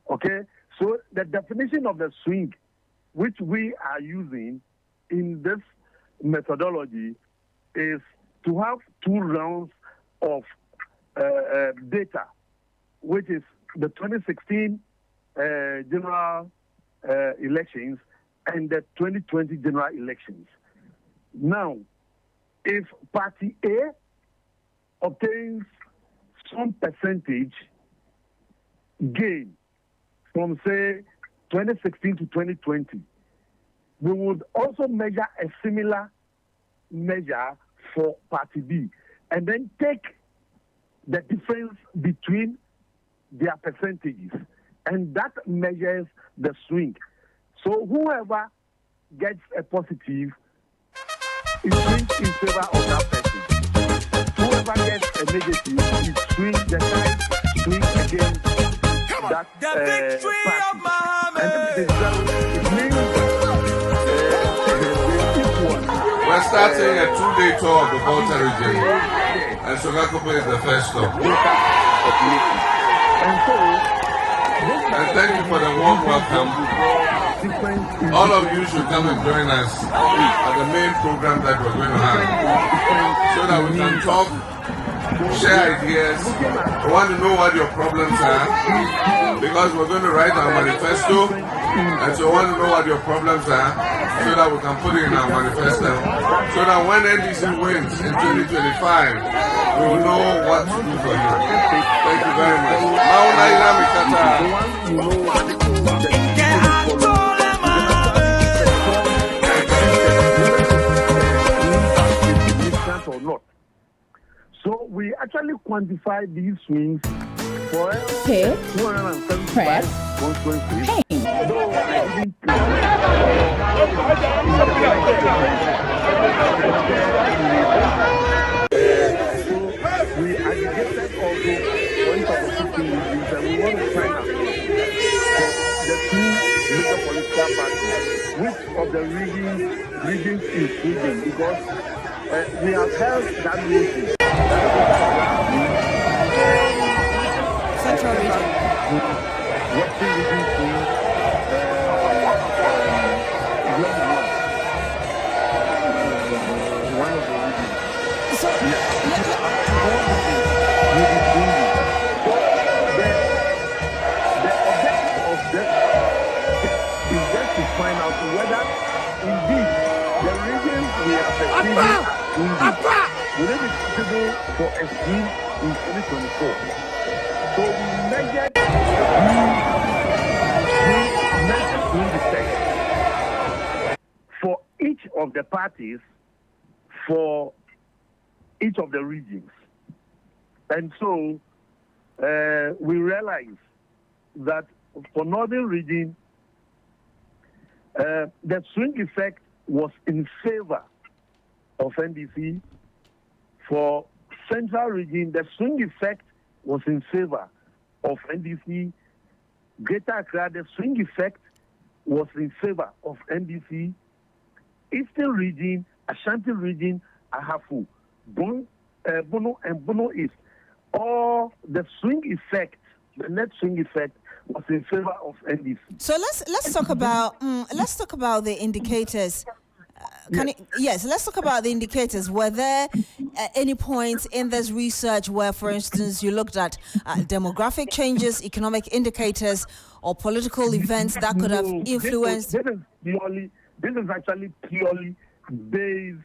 Okay? So the definition of the swing, which we are using in this methodology, is to have 2 rounds of data, which is the 2016 general elections and the 2020 general elections. Now, if Party A obtains some percentage gain from, say, 2016 to 2020, we would also measure a similar measure for Party B, and then take the difference between their percentages, and that measures the swing. So whoever gets a positive, it swings in favor of that person. Whoever gets a negative, it swings the side, swings against that party. And it means we're starting a 2-day tour of the Volta region, and Sogakopo is the first stop. And thank you for the warm welcome. All of you should come and join us at the main program that we're going to have, so that we can talk share ideas. We want to know what your problems are, because we're going to write our manifesto, and so we want to know what your problems are, so that we can put it in our manifesto, so that when NDC wins in 2025, we will know what to do for you. Thank you very much. Mauna ila mikata. Or not. So we actually quantify these swings for 275 constituencies. Though I didn't so we aggregated also points of the 15 regions, and we want to find out for the two major political parties which of the regions is swinging, because we have held that notion that Central swing, Central region. Western region swing, one of the regions. So All regions will be swinging. So the objective of this is just to find out whether indeed the regions we are perceiving as swinging will it be possible for a swing in 2024. So we measured swing effects for each of the parties for each of the regions. And so we realized that for Northern region, the swing effect was in favor of NDC. For Central region, the swing effect was in favor of NDC. Greater Accra, the swing effect was in favor of NDC. Eastern region, Ashanti region, Ahafu, Bono, and Bono East, all the swing effect, the net swing effect was in favor of NDC. So let's talk about the indicators. Let's talk about the indicators. Were there any points in this research where, for instance, you looked at demographic changes, economic indicators, or political events that could have influenced? This is actually purely based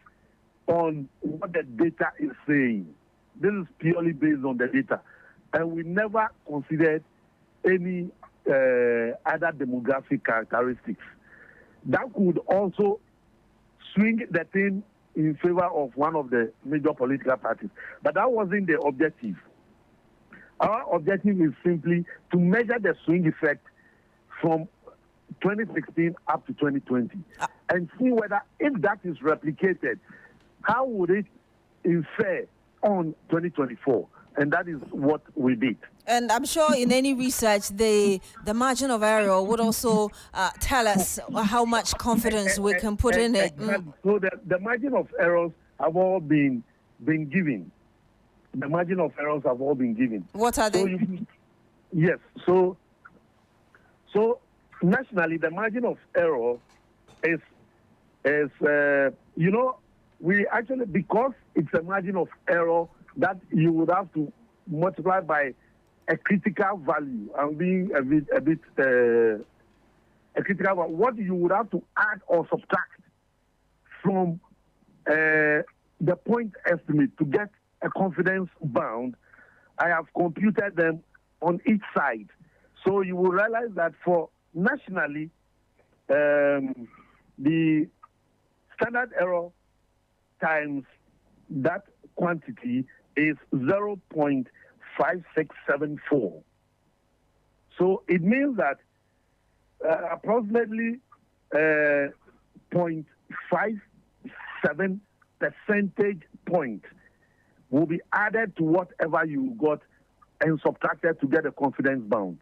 on what the data is saying. This is purely based on the data. And we never considered any other demographic characteristics that could also swing the thing in favor of one of the major political parties. But that wasn't the objective. Our objective is simply to measure the swing effect from 2016 up to 2020 and see whether, if that is replicated, how would it infer on 2024? And that is what we did. And I'm sure in any research, the margin of error would also tell us how much confidence we can put in it. So the margin of errors have all been given. The margin of errors have all been given. What are they? Yes. So nationally, the margin of error is we actually, because it's a margin of error that you would have to multiply by a critical value. I'm being a bit a critical value. What you would have to add or subtract from the point estimate to get a confidence bound, I have computed them on each side. So you will realize that for nationally, the standard error times that quantity is 0.5674. So it means that approximately 0.57 percentage point will be added to whatever you got and subtracted to get a confidence bound.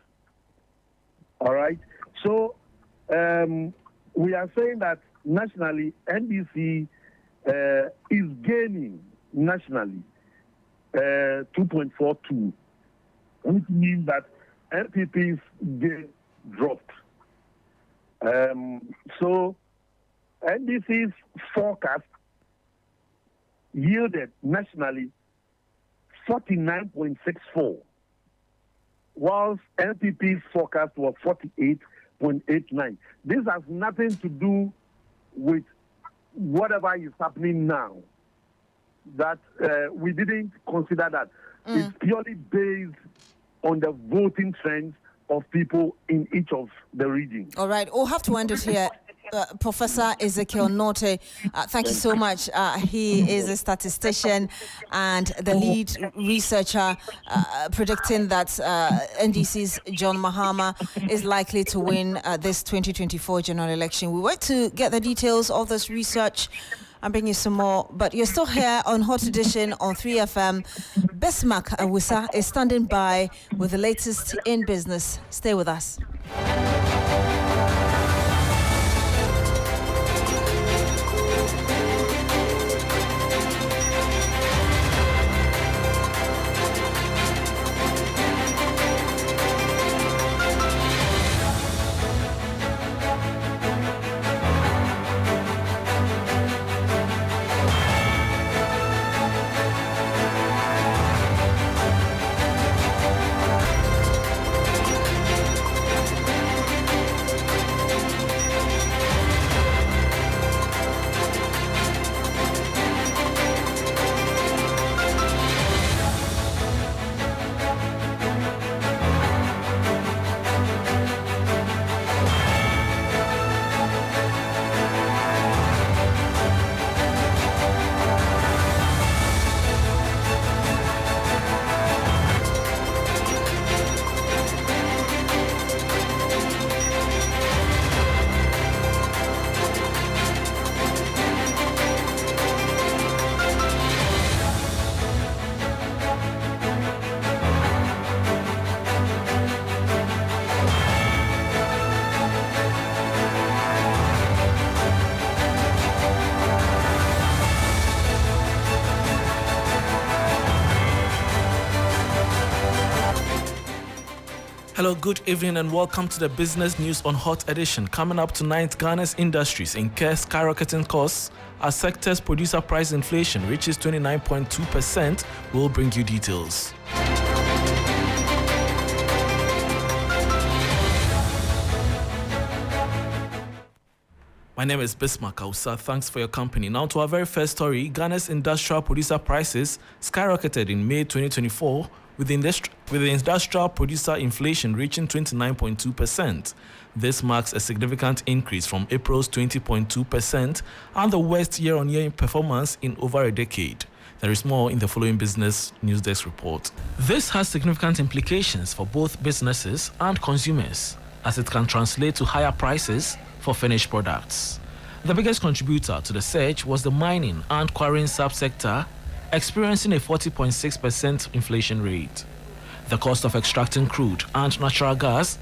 All right. So we are saying that nationally, NDC is gaining nationally 2.42, which means that NPP's gain dropped. So NDC's forecast yielded nationally 49.64, whilst NPP's forecast was 48.89. This has nothing to do with whatever is happening now. That we didn't consider that. It's purely based on the voting trends of people in each of the regions. All right, we'll have to end it here. Professor Ezekiel Norte, thank you so much. He is a statistician and the lead researcher predicting that NDC's John Mahama is likely to win this 2024 general election. We went to get the details of this research and bring you some more, but you're still here on Hot Edition on 3FM. Bismarck Awusa is standing by with the latest in business. Stay with us. Hello, good evening and welcome to the business news on Hot Edition. Coming up tonight, Ghana's industries incur skyrocketing costs as sector's producer price inflation reaches 29.2%. We'll bring you details. My name is Bismarck Awusa. Thanks for your company. Now to our very first story. Ghana's industrial producer prices skyrocketed in May 2024 with the industrial producer inflation reaching 29.2%. This marks a significant increase from April's 20.2% and the worst year-on-year performance in over a decade. There is more in the following Business News Desk report. This has significant implications for both businesses and consumers, as it can translate to higher prices for finished products. The biggest contributor to the surge was the mining and quarrying subsector, experiencing a 40.6% inflation rate. The cost of extracting crude and natural gas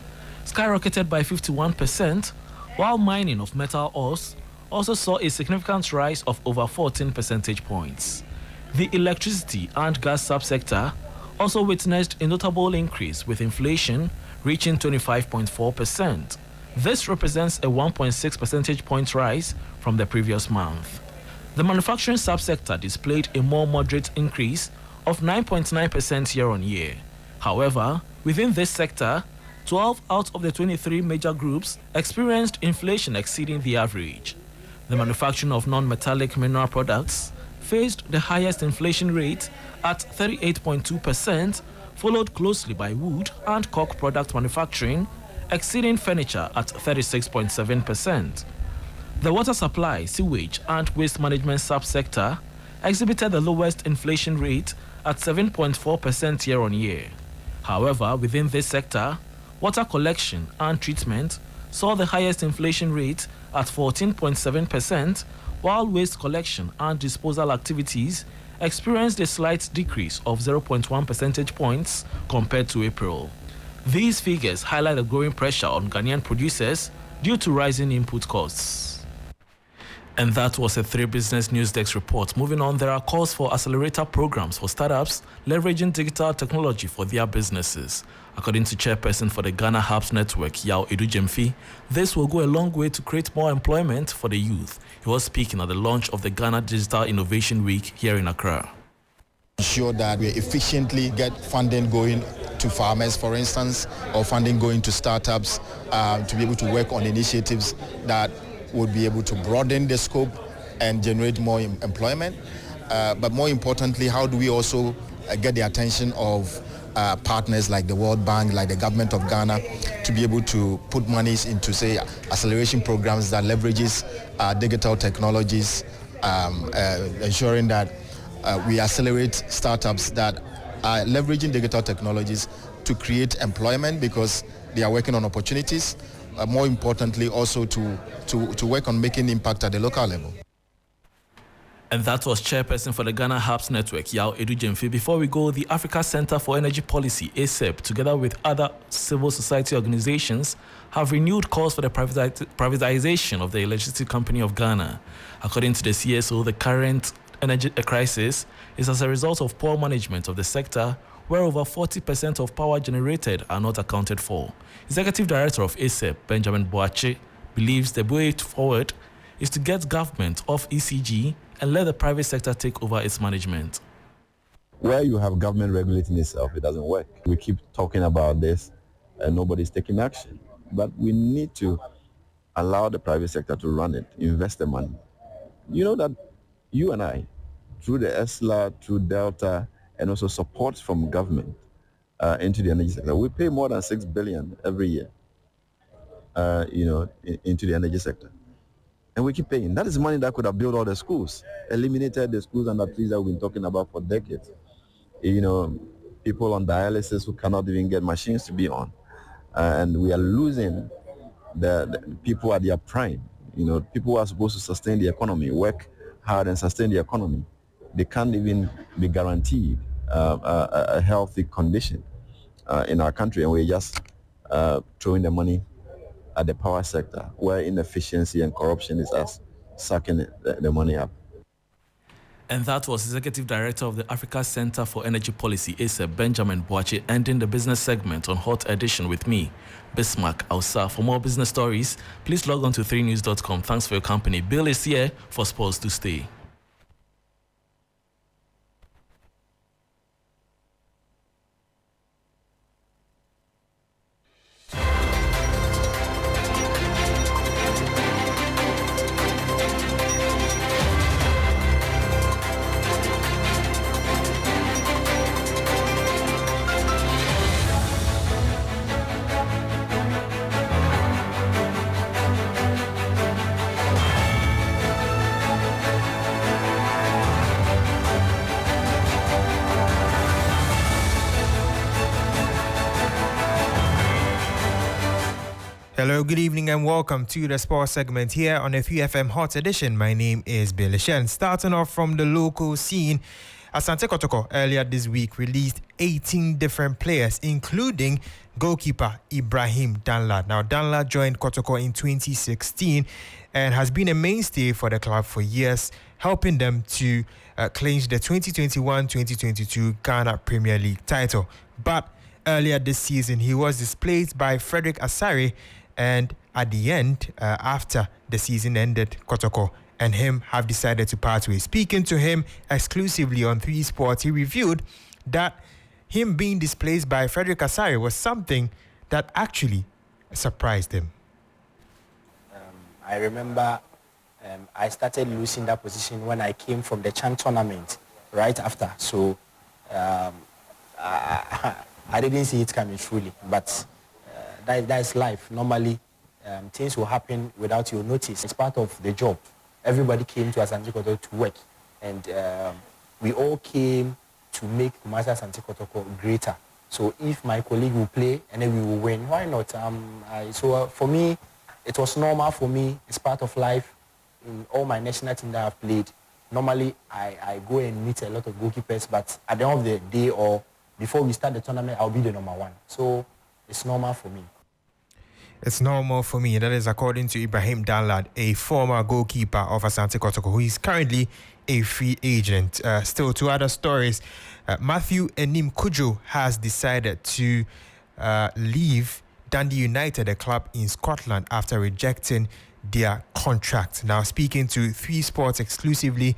skyrocketed by 51%, while mining of metal ores also saw a significant rise of over 14 percentage points. The electricity and gas subsector also witnessed a notable increase, with inflation reaching 25.4%. This represents a 1.6 percentage point rise from the previous month. The manufacturing subsector displayed a more moderate increase of 9.9% year-on-year. However, within this sector, 12 out of the 23 major groups experienced inflation exceeding the average. The manufacturing of non-metallic mineral products faced the highest inflation rate at 38.2%, followed closely by wood and cork product manufacturing, exceeding furniture at 36.7%. The water supply, sewage, and waste management subsector exhibited the lowest inflation rate at 7.4% year-on-year. However, within this sector, water collection and treatment saw the highest inflation rate at 14.7%, while waste collection and disposal activities experienced a slight decrease of 0.1 percentage points compared to April. These figures highlight the growing pressure on Ghanaian producers due to rising input costs. And that was a 3 Business News Desk report. Moving on, there are calls for accelerator programs for startups leveraging digital technology for their businesses. According to chairperson for the Ghana Hubs Network, Yao Edujemfi, this will go a long way to create more employment for the youth. He was speaking at the launch of the Ghana Digital Innovation Week here in Accra. ensure that we efficiently get funding going to farmers, for instance, or funding going to startups to be able to work on initiatives that would be able to broaden the scope and generate more employment. But more importantly, how do we also get the attention of partners like the World Bank, like the government of Ghana, to be able to put monies into, say, acceleration programs that leverages digital technologies, ensuring that we accelerate startups that are leveraging digital technologies to create employment because they are working on opportunities. More importantly, also to work on making impact at the local level. And that was chairperson for the Ghana Hubs Network, Yao Edujemfe. Before we go, the Africa Center for Energy Policy, ACEP, together with other civil society organizations, have renewed calls for the privatization of the electricity company of Ghana. According to the CSO, the current energy crisis is as a result of poor management of the sector, where over 40% of power generated are not accounted for. Executive Director of ACEP, Benjamin Boache, believes the way forward is to get government off ECG and let the private sector take over its management. Where you have government regulating itself, it doesn't work. We keep talking about this and nobody's taking action. But we need to allow the private sector to run it, invest the money. You know that you and I, through the ESLA, through Delta, and also support from government into the energy sector, we pay more than 6 billion every year, into the energy sector. And we keep paying. That is money that could have built all the schools, eliminated the schools under trees that we've been talking about for decades. People on dialysis who cannot even get machines to be on. And we are losing the people at their prime. People who are supposed to sustain the economy, work hard and sustain the economy. They can't even be guaranteed a healthy condition in our country. And we're just throwing the money at the power sector, where inefficiency and corruption is us sucking the money up. And that was Executive Director of the Africa Center for Energy Policy, ACEP, Benjamin Boache, ending the business segment on Hot Edition with me, Bismarck Ausa. For more business stories, please log on to 3news.com. Thanks for your company. Bill is here for sports to stay. Hello, good evening and welcome to the sports segment here on the 3FM Hot Edition. My name is Billy Shen. Starting off from the local scene, Asante Kotoko earlier this week released 18 different players, including goalkeeper Ibrahim Danlad. Now, Danlad joined Kotoko in 2016 and has been a mainstay for the club for years, helping them to clinch the 2021-2022 Ghana Premier League title. But earlier this season, he was displaced by Frederick Asare, and at the end, after the season ended, Kotoko and him have decided to part ways. Speaking to him exclusively on 3 Sports, he revealed that him being displaced by Frederick Asare was something that actually surprised him. I remember I started losing that position when I came from the Chan tournament right after. So I didn't see it coming truly, but that is life. Normally, things will happen without your notice. It's part of the job. Everybody came to Asante Kotoko to work, and we all came to make Kumasi Asante Kotoko greater. So if my colleague will play and then we will win, why not? So for me, it was normal for me. It's part of life. In all my national team that I've played, normally I go and meet a lot of goalkeepers, but at the end of the day or before we start the tournament, I'll be the number 1. So it's normal for me. It's normal for me. That is according to Ibrahim Danlad, a former goalkeeper of Asante Kotoko, who is currently a free agent. Still, to other stories, Matthew Enim Kujo has decided to leave Dundee United, a club in Scotland, after rejecting their contract. Now, speaking to 3 Sports exclusively,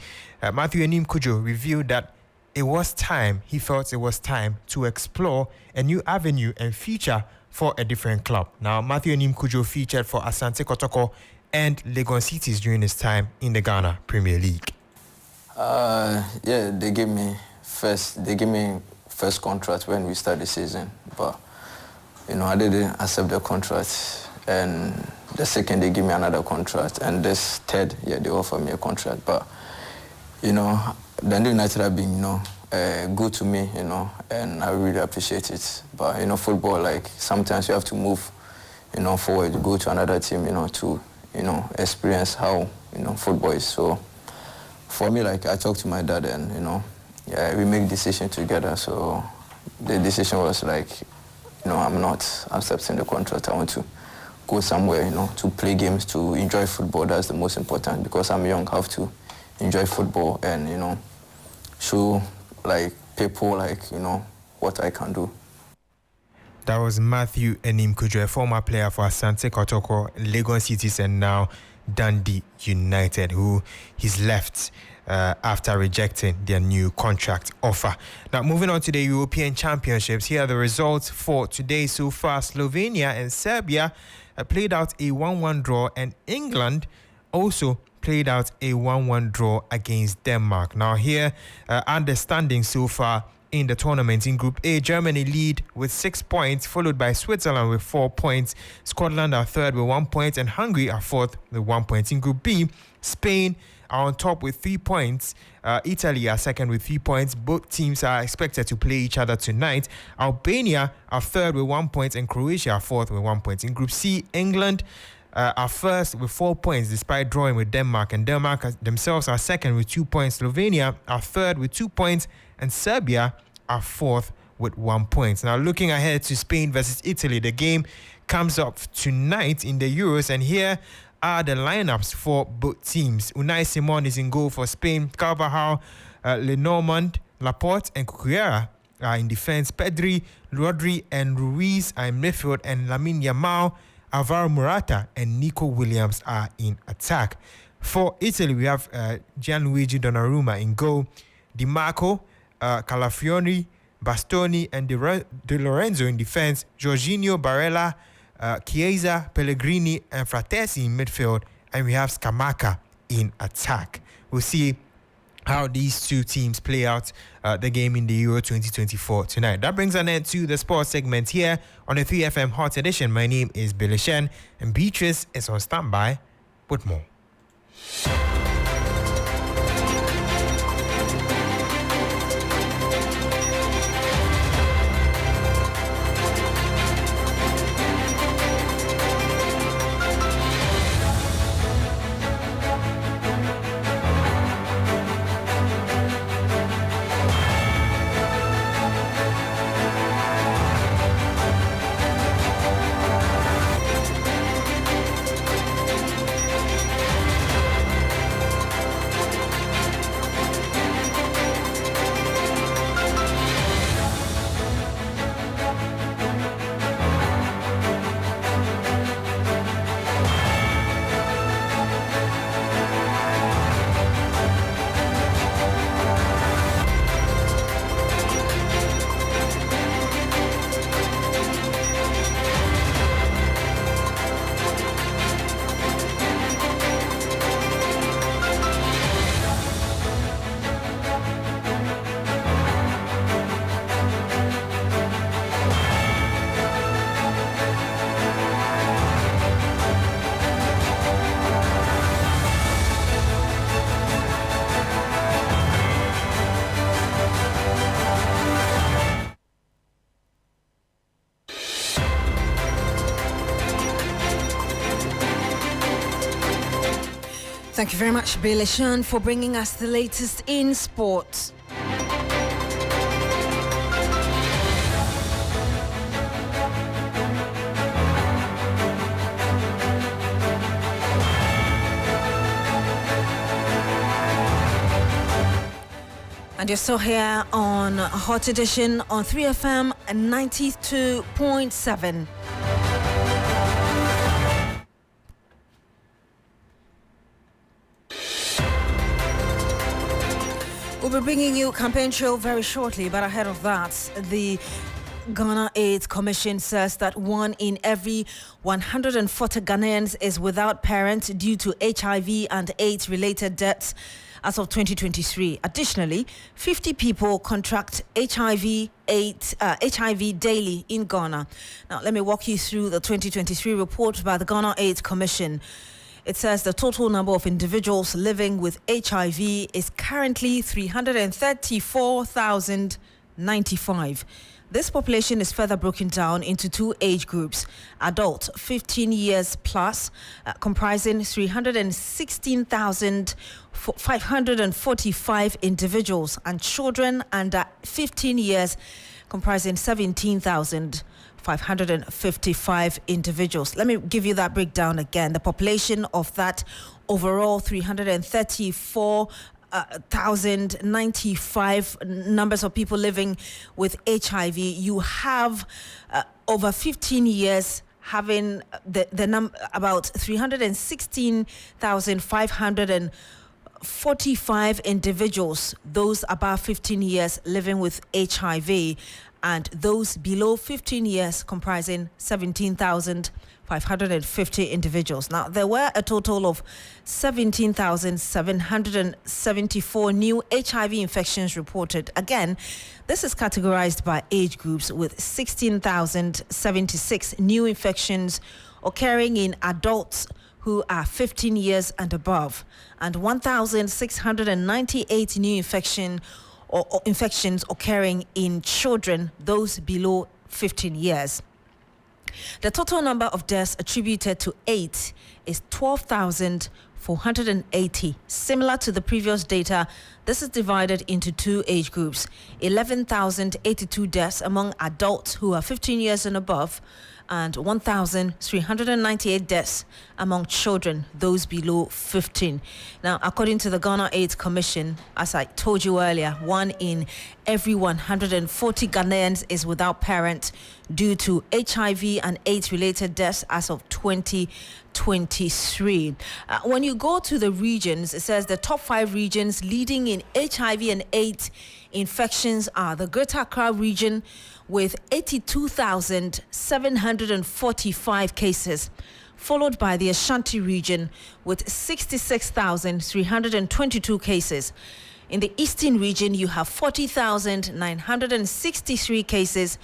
Matthew Enim Kujo revealed that he felt it was time to explore a new avenue and future for a different club. Now, Matthew Anim Kujo featured for Asante Kotoko and Legon Cities during his time in the Ghana Premier League. Yeah, they gave me first contract when we started the season, but I didn't accept the contract. And the second, they gave me another contract, and this third, they offered me a contract. But Dundee United have been good to me, and I really appreciate it. But football, like sometimes you have to move, forward, go to another team, to experience how football is. So for me, like I talked to my dad, and we make decision together. So the decision was like, I'm not accepting the contract. I want to go somewhere, to play games, to enjoy football. That's the most important, because I'm young. I have to enjoy football and show like people what I can do. That was Matthew Enim Kujo, a former player for Asante Kotoko, Legon Cities, and now Dundee United, who he's left after rejecting their new contract offer. Now, moving on to the European Championships, here are the results for today so far. Slovenia and Serbia played out a 1-1 draw, and England also played out a 1-1 draw against Denmark. Now, here are the standings so far in the tournament. In Group A, Germany lead with 6 points, followed by Switzerland with 4 points. Scotland are third with 1 point, and Hungary are fourth with 1 point. In Group B, Spain are on top with 3 points. Italy are second with 3 points. Both teams are expected to play each other tonight. Albania are third with 1 point, and Croatia are fourth with 1 point. In Group C, England are first with 4 points despite drawing with Denmark, and Denmark themselves are second with 2 points. Slovenia are third with 2 points, and Serbia are fourth with 1 point. Now, looking ahead to Spain versus Italy, the game comes up tonight in the Euros, and here are the lineups for both teams. Unai Simon is in goal for Spain. Carvajal, Lenormand, Laporte, and Cucurella are in defense. Pedri, Rodri, and Ruiz are in midfield, and Lamine Yamal, Alvaro Morata, and Nico Williams are in attack. For Italy, we have Gianluigi Donnarumma in goal. Di Marco, Calafiori, Bastoni, and De Lorenzo in defense. Jorginho, Barella, Chiesa, Pellegrini, and Fratesi in midfield. And we have Scamacca in attack. We'll see how these two teams play out the game in the Euro 2024 tonight. That brings an end to the sports segment here on the 3FM Hot Edition. My name is Billy Shen, and Beatrice is on standby with more. Thank you very much, Billy Shan, for bringing us the latest in sports. And you're still here on Hot Edition on 3FM 92.7. We'll be bringing you campaign trail very shortly, but ahead of that, the Ghana AIDS Commission says that 1 in every 140 Ghanaians is without parents due to HIV and AIDS-related deaths as of 2023. Additionally, 50 people contract HIV daily in Ghana. Now, let me walk you through the 2023 report by the Ghana AIDS Commission. It says the total number of individuals living with HIV is currently 334,095. This population is further broken down into two age groups: adult 15 years plus, comprising 316,545 individuals, and children under 15 years, comprising 17,555 individuals. Let me give you that breakdown again. The population of that overall 334,095 numbers of people living with HIV, you have over 15 years having the number about 316,545 individuals, those above 15 years living with HIV, and those below 15 years comprising 17,550 individuals. Now, there were a total of 17,774 new HIV infections reported. Again, this is categorized by age groups, with 16,076 new infections occurring in adults who are 15 years and above, and 1,698 new infections occurring in children, those below 15 years. The total number of deaths attributed to AIDS is 12,480. Similar to the previous data, this is divided into two age groups: 11,082 deaths among adults who are 15 years and above, and 1,398 deaths among children, those below 15. Now, according to the Ghana AIDS Commission, as I told you earlier, 1 in every 140 Ghanaians is without parents due to HIV and AIDS-related deaths as of 2023. When you go to the regions, it says the top 5 regions leading in HIV and AIDS infections are the Greater Accra region with 82,745 cases, followed by the Ashanti region with 66,322 cases. In the Eastern region, you have 40,963 cases.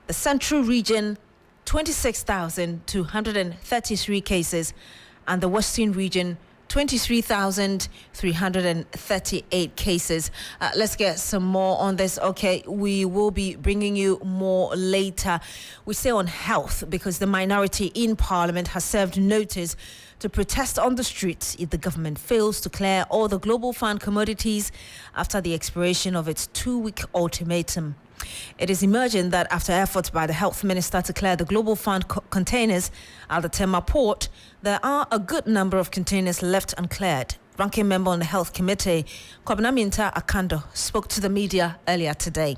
The Central region, 26,233 cases, and the Western region, 23,338 cases. Let's get some more on this. Okay, we will be bringing you more later. We stay on health because the minority in Parliament has served notice to protest on the streets if the government fails to clear all the Global Fund commodities after the expiration of its 2-week ultimatum. It is emerging that after efforts by the Health Minister to clear the Global Fund containers at the Tema port, there are a good number of containers left uncleared. Ranking member on the Health Committee, Kwabena Minta Akando, spoke to the media earlier today.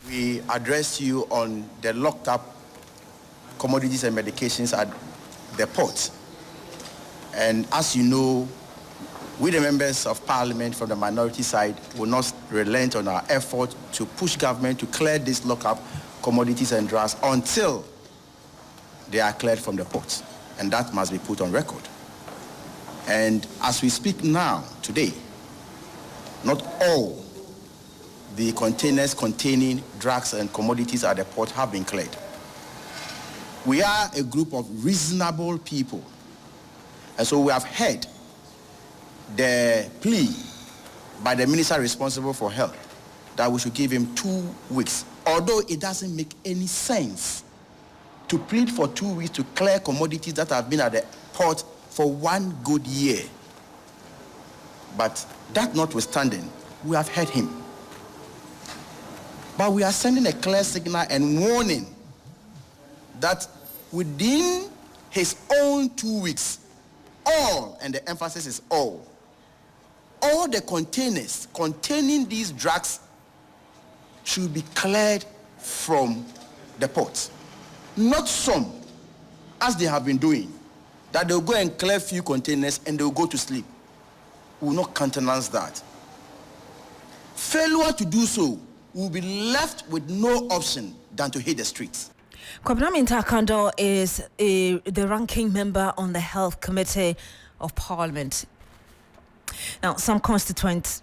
We addressed you on the locked up commodities and medications at the port. And as you know, we, the members of Parliament from the minority side, will not relent on our effort to push government to clear these lock-up commodities and drugs until they are cleared from the ports. And that must be put on record. And as we speak now, today, not all the containers containing drugs and commodities at the port have been cleared. We are a group of reasonable people. And so we have heard the plea by the minister responsible for health that we should give him 2 weeks, although it doesn't make any sense to plead for 2 weeks to clear commodities that have been at the port for 1 good year. But that notwithstanding, we have heard him. But we are sending a clear signal and warning that within his own 2 weeks, all, and the emphasis is all the containers containing these drugs should be cleared from the ports. Not some, as they have been doing, that they'll go and clear few containers and they'll go to sleep. We will not countenance that. Failure to do so will be left with no option than to hit the streets. Kwabena Mintakando is the ranking member on the Health Committee of Parliament. Now, some constituents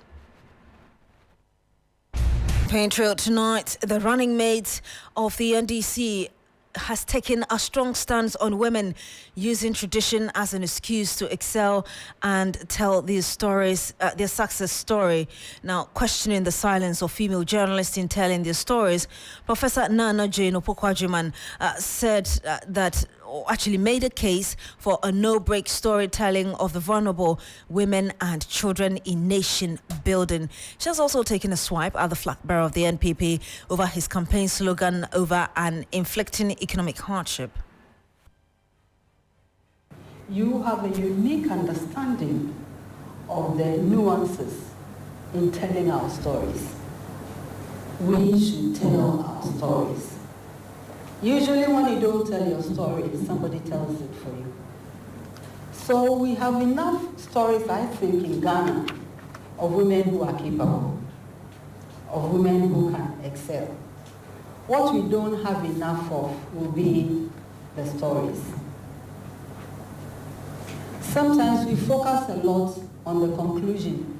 paying trail tonight. The running mate of the NDC has taken a strong stance on women using tradition as an excuse to excel and tell these stories, their success story. Now, questioning the silence of female journalists in telling their stories, Professor Nana Jane Opoku-Agyeman said that actually made a case for a no-break storytelling of the vulnerable women and children in nation building. She has also taken a swipe at the flag bearer of the NPP over his campaign slogan over an inflicting economic hardship. You have a unique understanding of the nuances in telling our stories. We should tell our stories. Usually when you don't tell your story, somebody tells it for you. So we have enough stories, I think, in Ghana of women who are capable, of women who can excel. What we don't have enough of will be the stories. Sometimes we focus a lot on the conclusion,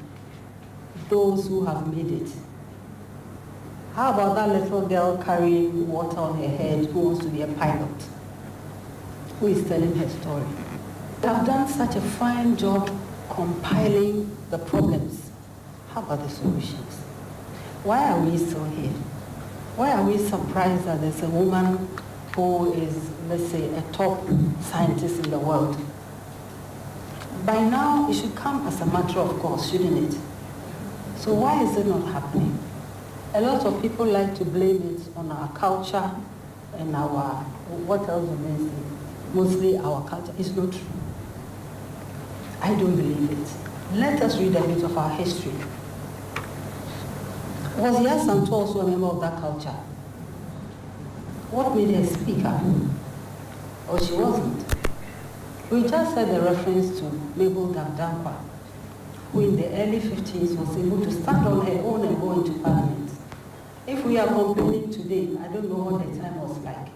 those who have made it. How about that little girl carrying water on her head who wants to be a pilot? Who is telling her story? They have done such a fine job compiling the problems. How about the solutions? Why are we still here? Why are we surprised that there's a woman who is, let's say, a top scientist in the world? By now, it should come as a matter of course, shouldn't it? So why is it not happening? A lot of people like to blame it on our culture and our, what else do they say? Mostly our culture. It's not true. I don't believe it. Let us read a bit of our history. Was Yasanto also a member of that culture? What made her speaker? Or she wasn't? We just had a reference to Mabel Dabdankwa, who in the early 50s was able to stand on her own and go into parliament. If we are complaining today, I don't know what the time was like.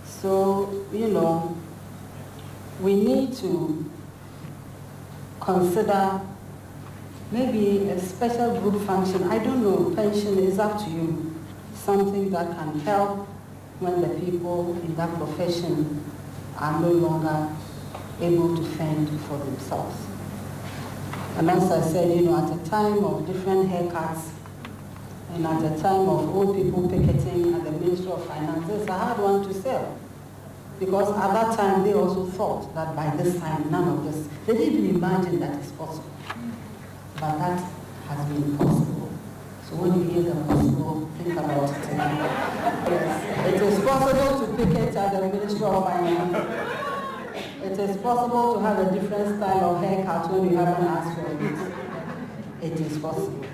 So, you know, we need to consider maybe a special group function. I don't know, pension is up to you. Something that can help when the people in that profession are no longer able to fend for themselves. And as I said, you know, at a time of different haircuts, and at the time of old people picketing at the Ministry of Finance, it's a hard one to sell. Because at that time, they also thought that by this time, none of this, they didn't even imagine that it's possible. But that has been possible. So when you hear the possible, think about it. Yes. It is possible to picket at the Ministry of Finance. It is possible to have a different style of haircut when you haven't asked for it. It is possible.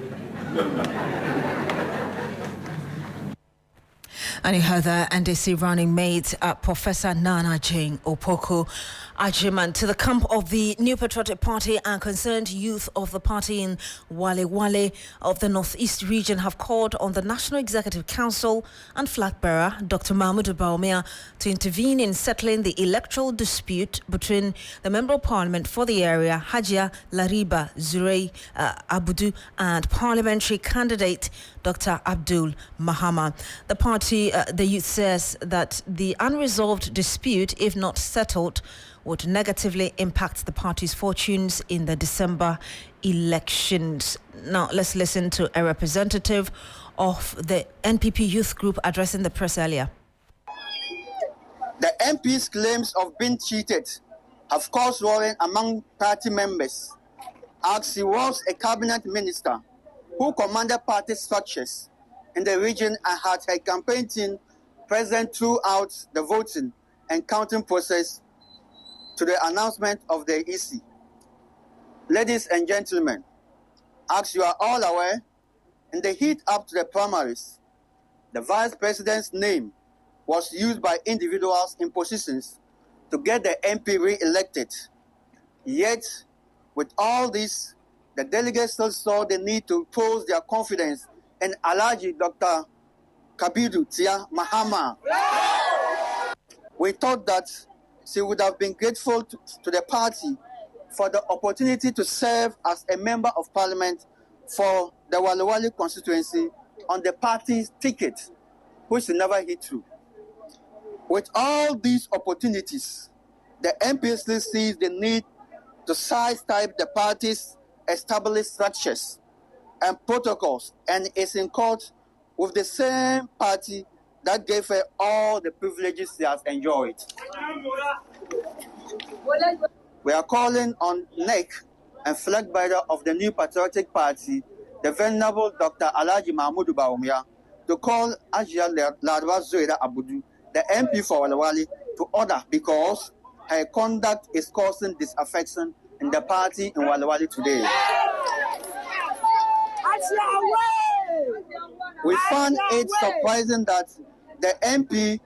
And you heard the NDC running mate, Professor Nana Jane Opoku-Agyeman, to the camp of the New Patriotic Party and concerned youth of the party in Wale Wale of the Northeast region have called on the National Executive Council and flag bearer, Dr. Mahmoud Bawumia, to intervene in settling the electoral dispute between the Member of Parliament for the area, Hajia Lariba Zurei Abudu, and parliamentary candidate Dr. Abdul Mahama. The party, the youth says that the unresolved dispute, if not settled, would negatively impact the party's fortunes in the December elections. Now, let's listen to a representative of the NPP youth group addressing the press earlier. The MP's claims of being cheated have caused worry among party members, as he was a cabinet minister who commanded party structures in the region and had her campaign team present throughout the voting and counting process to the announcement of the EC. Ladies and gentlemen, as you are all aware, in the heat up to the primaries, the vice president's name was used by individuals in positions to get the MP re-elected. Yet, with all this, the delegates still saw the need to impose their confidence in Alhaji Dr. Kabiru Tia Mahama. We thought that she would have been grateful to the party for the opportunity to serve as a member of parliament for the Walawali constituency on the party's ticket, which she never hit through. With all these opportunities, the MP still sees the need to sidestep the party's established structures and protocols and is in court with the same party that gave her all the privileges she has enjoyed. We are calling on NEC and flag bearer of the New Patriotic Party, the Venerable Dr. Alhaji Mahmoud Bawumia, to call Ajia Ladwa Zoida Abudu, the MP for Walawali, to order because her conduct is causing disaffection in the party in Walawali today. We found it surprising that the MP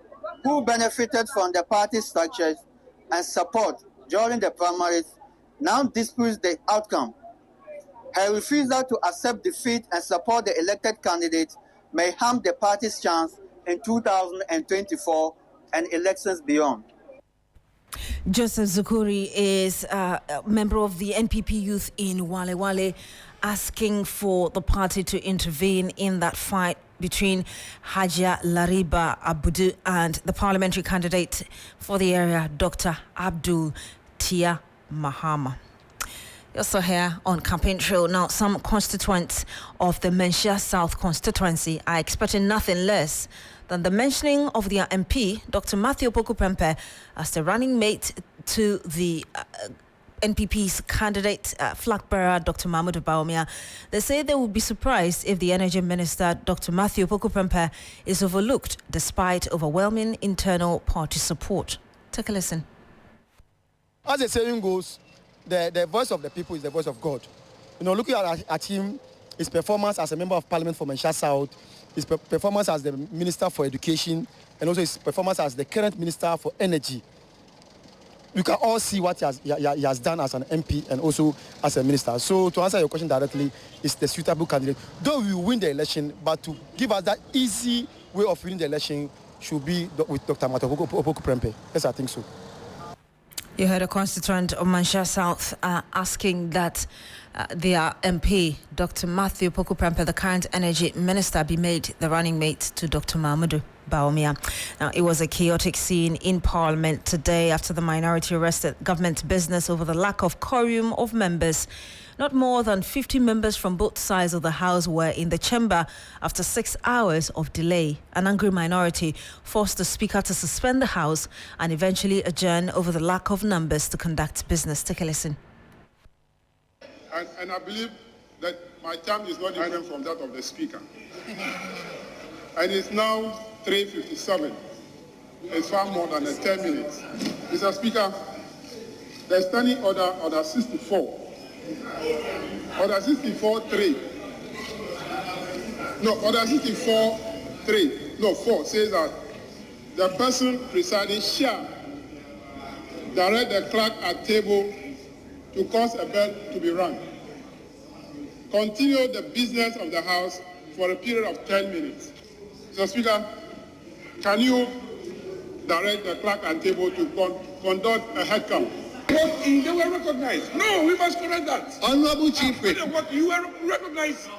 who benefited from the party structures and support during the primaries now disputes the outcome. Her refusal to accept defeat and support the elected candidate may harm the party's chance in 2024 and elections beyond. Joseph Zukuri is a member of the NPP youth in Walewale, asking for the party to intervene in that fight between Hajia Lariba Abudu and the parliamentary candidate for the area, Dr. Abdul Tia Mahama. You're also here on Campaign Trail. Now, some constituents of the Menchia South constituency are expecting nothing less than the mentioning of their MP, Dr. Matthew Opoku Prempeh, as the running mate to the NPP's candidate, flag bearer, Dr. Mahmoud Bawumia. They say they would be surprised if the Energy Minister, Dr. Matthew Opoku Prempeh, is overlooked despite overwhelming internal party support. Take a listen. As the saying goes, the voice of the people is the voice of God. You know, looking at him, his performance as a member of parliament for Menchia South, his performance as the Minister for Education, and also his performance as the current Minister for Energy, you can all see what he has done as an MP and also as a minister. So to answer your question directly, it's the suitable candidate. Though we win the election, but to give us that easy way of winning the election should be with Dr. Matthew Opoku Prempeh. Yes, I think so. You heard a constituent of Menchia South asking that their MP, Dr. Matthew Opoku Prempeh, the current energy minister, be made the running mate to Dr. Mahmoud Bawumia. Now, it was a chaotic scene in Parliament today after the minority arrested government business over the lack of quorum of members. Not more than 50 members from both sides of the House were in the chamber after 6 hours of delay. An angry minority forced the Speaker to suspend the House and eventually adjourn over the lack of numbers to conduct business. Take a listen. And I believe that my term is not different from that of the Speaker. And it's now 3:57. It's far more than 10 minutes. Mr. Speaker, the standing order 64. Order 64.3. No, order 64.3. No, 4 says that the person presiding shall direct the clerk at table to cause a bell to be rung. Continue the business of the House for a period of 10 minutes. Mr. Speaker, can you direct the clerk at table to conduct a head count? They were recognized. No, we must correct that. Honorable Chief Whip. You were recognized.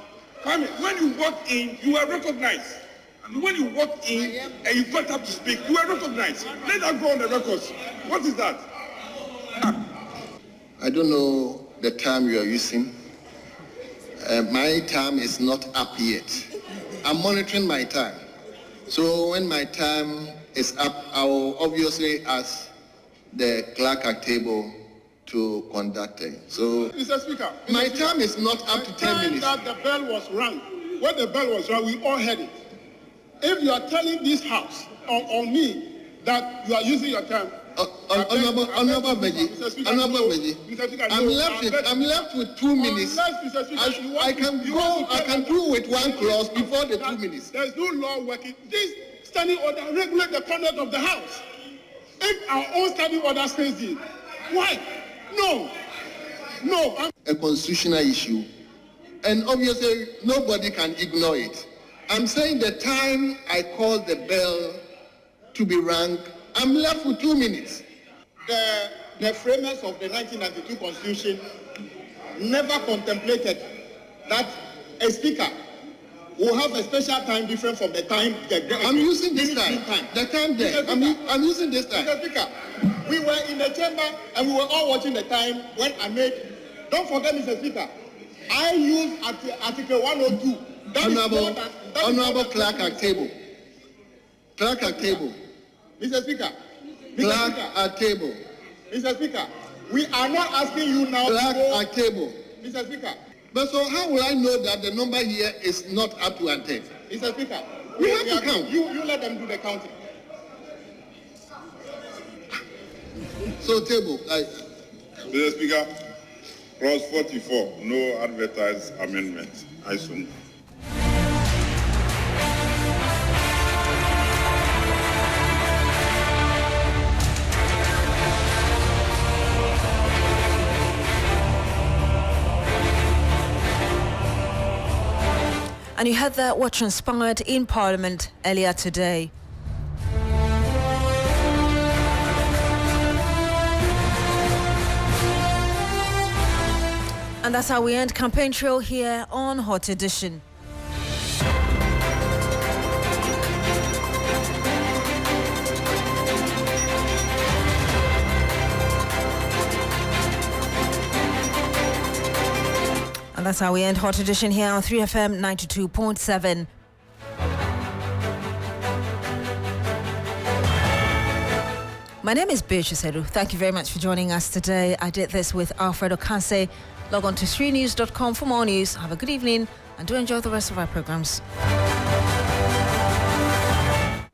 When you walked in, you were recognized. And when you walked in and you got up to speak, you were recognized. Let that go on the records. What is that? I don't know the time you are using. My time is not up yet. I'm monitoring my time. So when my time is up, I will obviously ask the clerk at table to conduct it. So, Mr. Speaker, my time is not up to 10 minutes. That the bell was rung. When the bell was rung, we all heard it. If you are telling this House or me that you are using your time, Honorable Beji, I'm left with 2 minutes. I can do with 1 clause before the 2 minutes. There is no law working. This standing order regulates the conduct of the House. If our own standing order says it, why? No. A constitutional issue, and obviously nobody can ignore it. I'm saying the time I called the bell to be rang, I'm left with 2 minutes. The framers of the 1992 Constitution never contemplated that a speaker will have a special time different from the time. I'm using this time. The time there. I'm using this time. Mr. Speaker, we were in the chamber and we were all watching the time when I made. Don't forget, Mr. Speaker, I used Article 102. Honorable Clerk at table. Clerk at table. Mr. Speaker. Clerk at table. Mr. Speaker, we are not asking you now. Clerk at table. Mr. Speaker. But so how will I know that the number here is not up to 10? Mr. Speaker, we have to count. You let them do the counting. So table. Mr. Speaker, clause 44, no advertised amendment. I so move. And you heard that what transpired in Parliament earlier today. And that's how we end Campaign Trail here on Hot Edition. And that's how we end Hot Edition here on 3FM 92.7. My name is Beatrice. Thank you very much for joining us today. I did this with Alfred Ocansey. Log on to 3news.com for more news. Have a good evening and do enjoy the rest of our programs.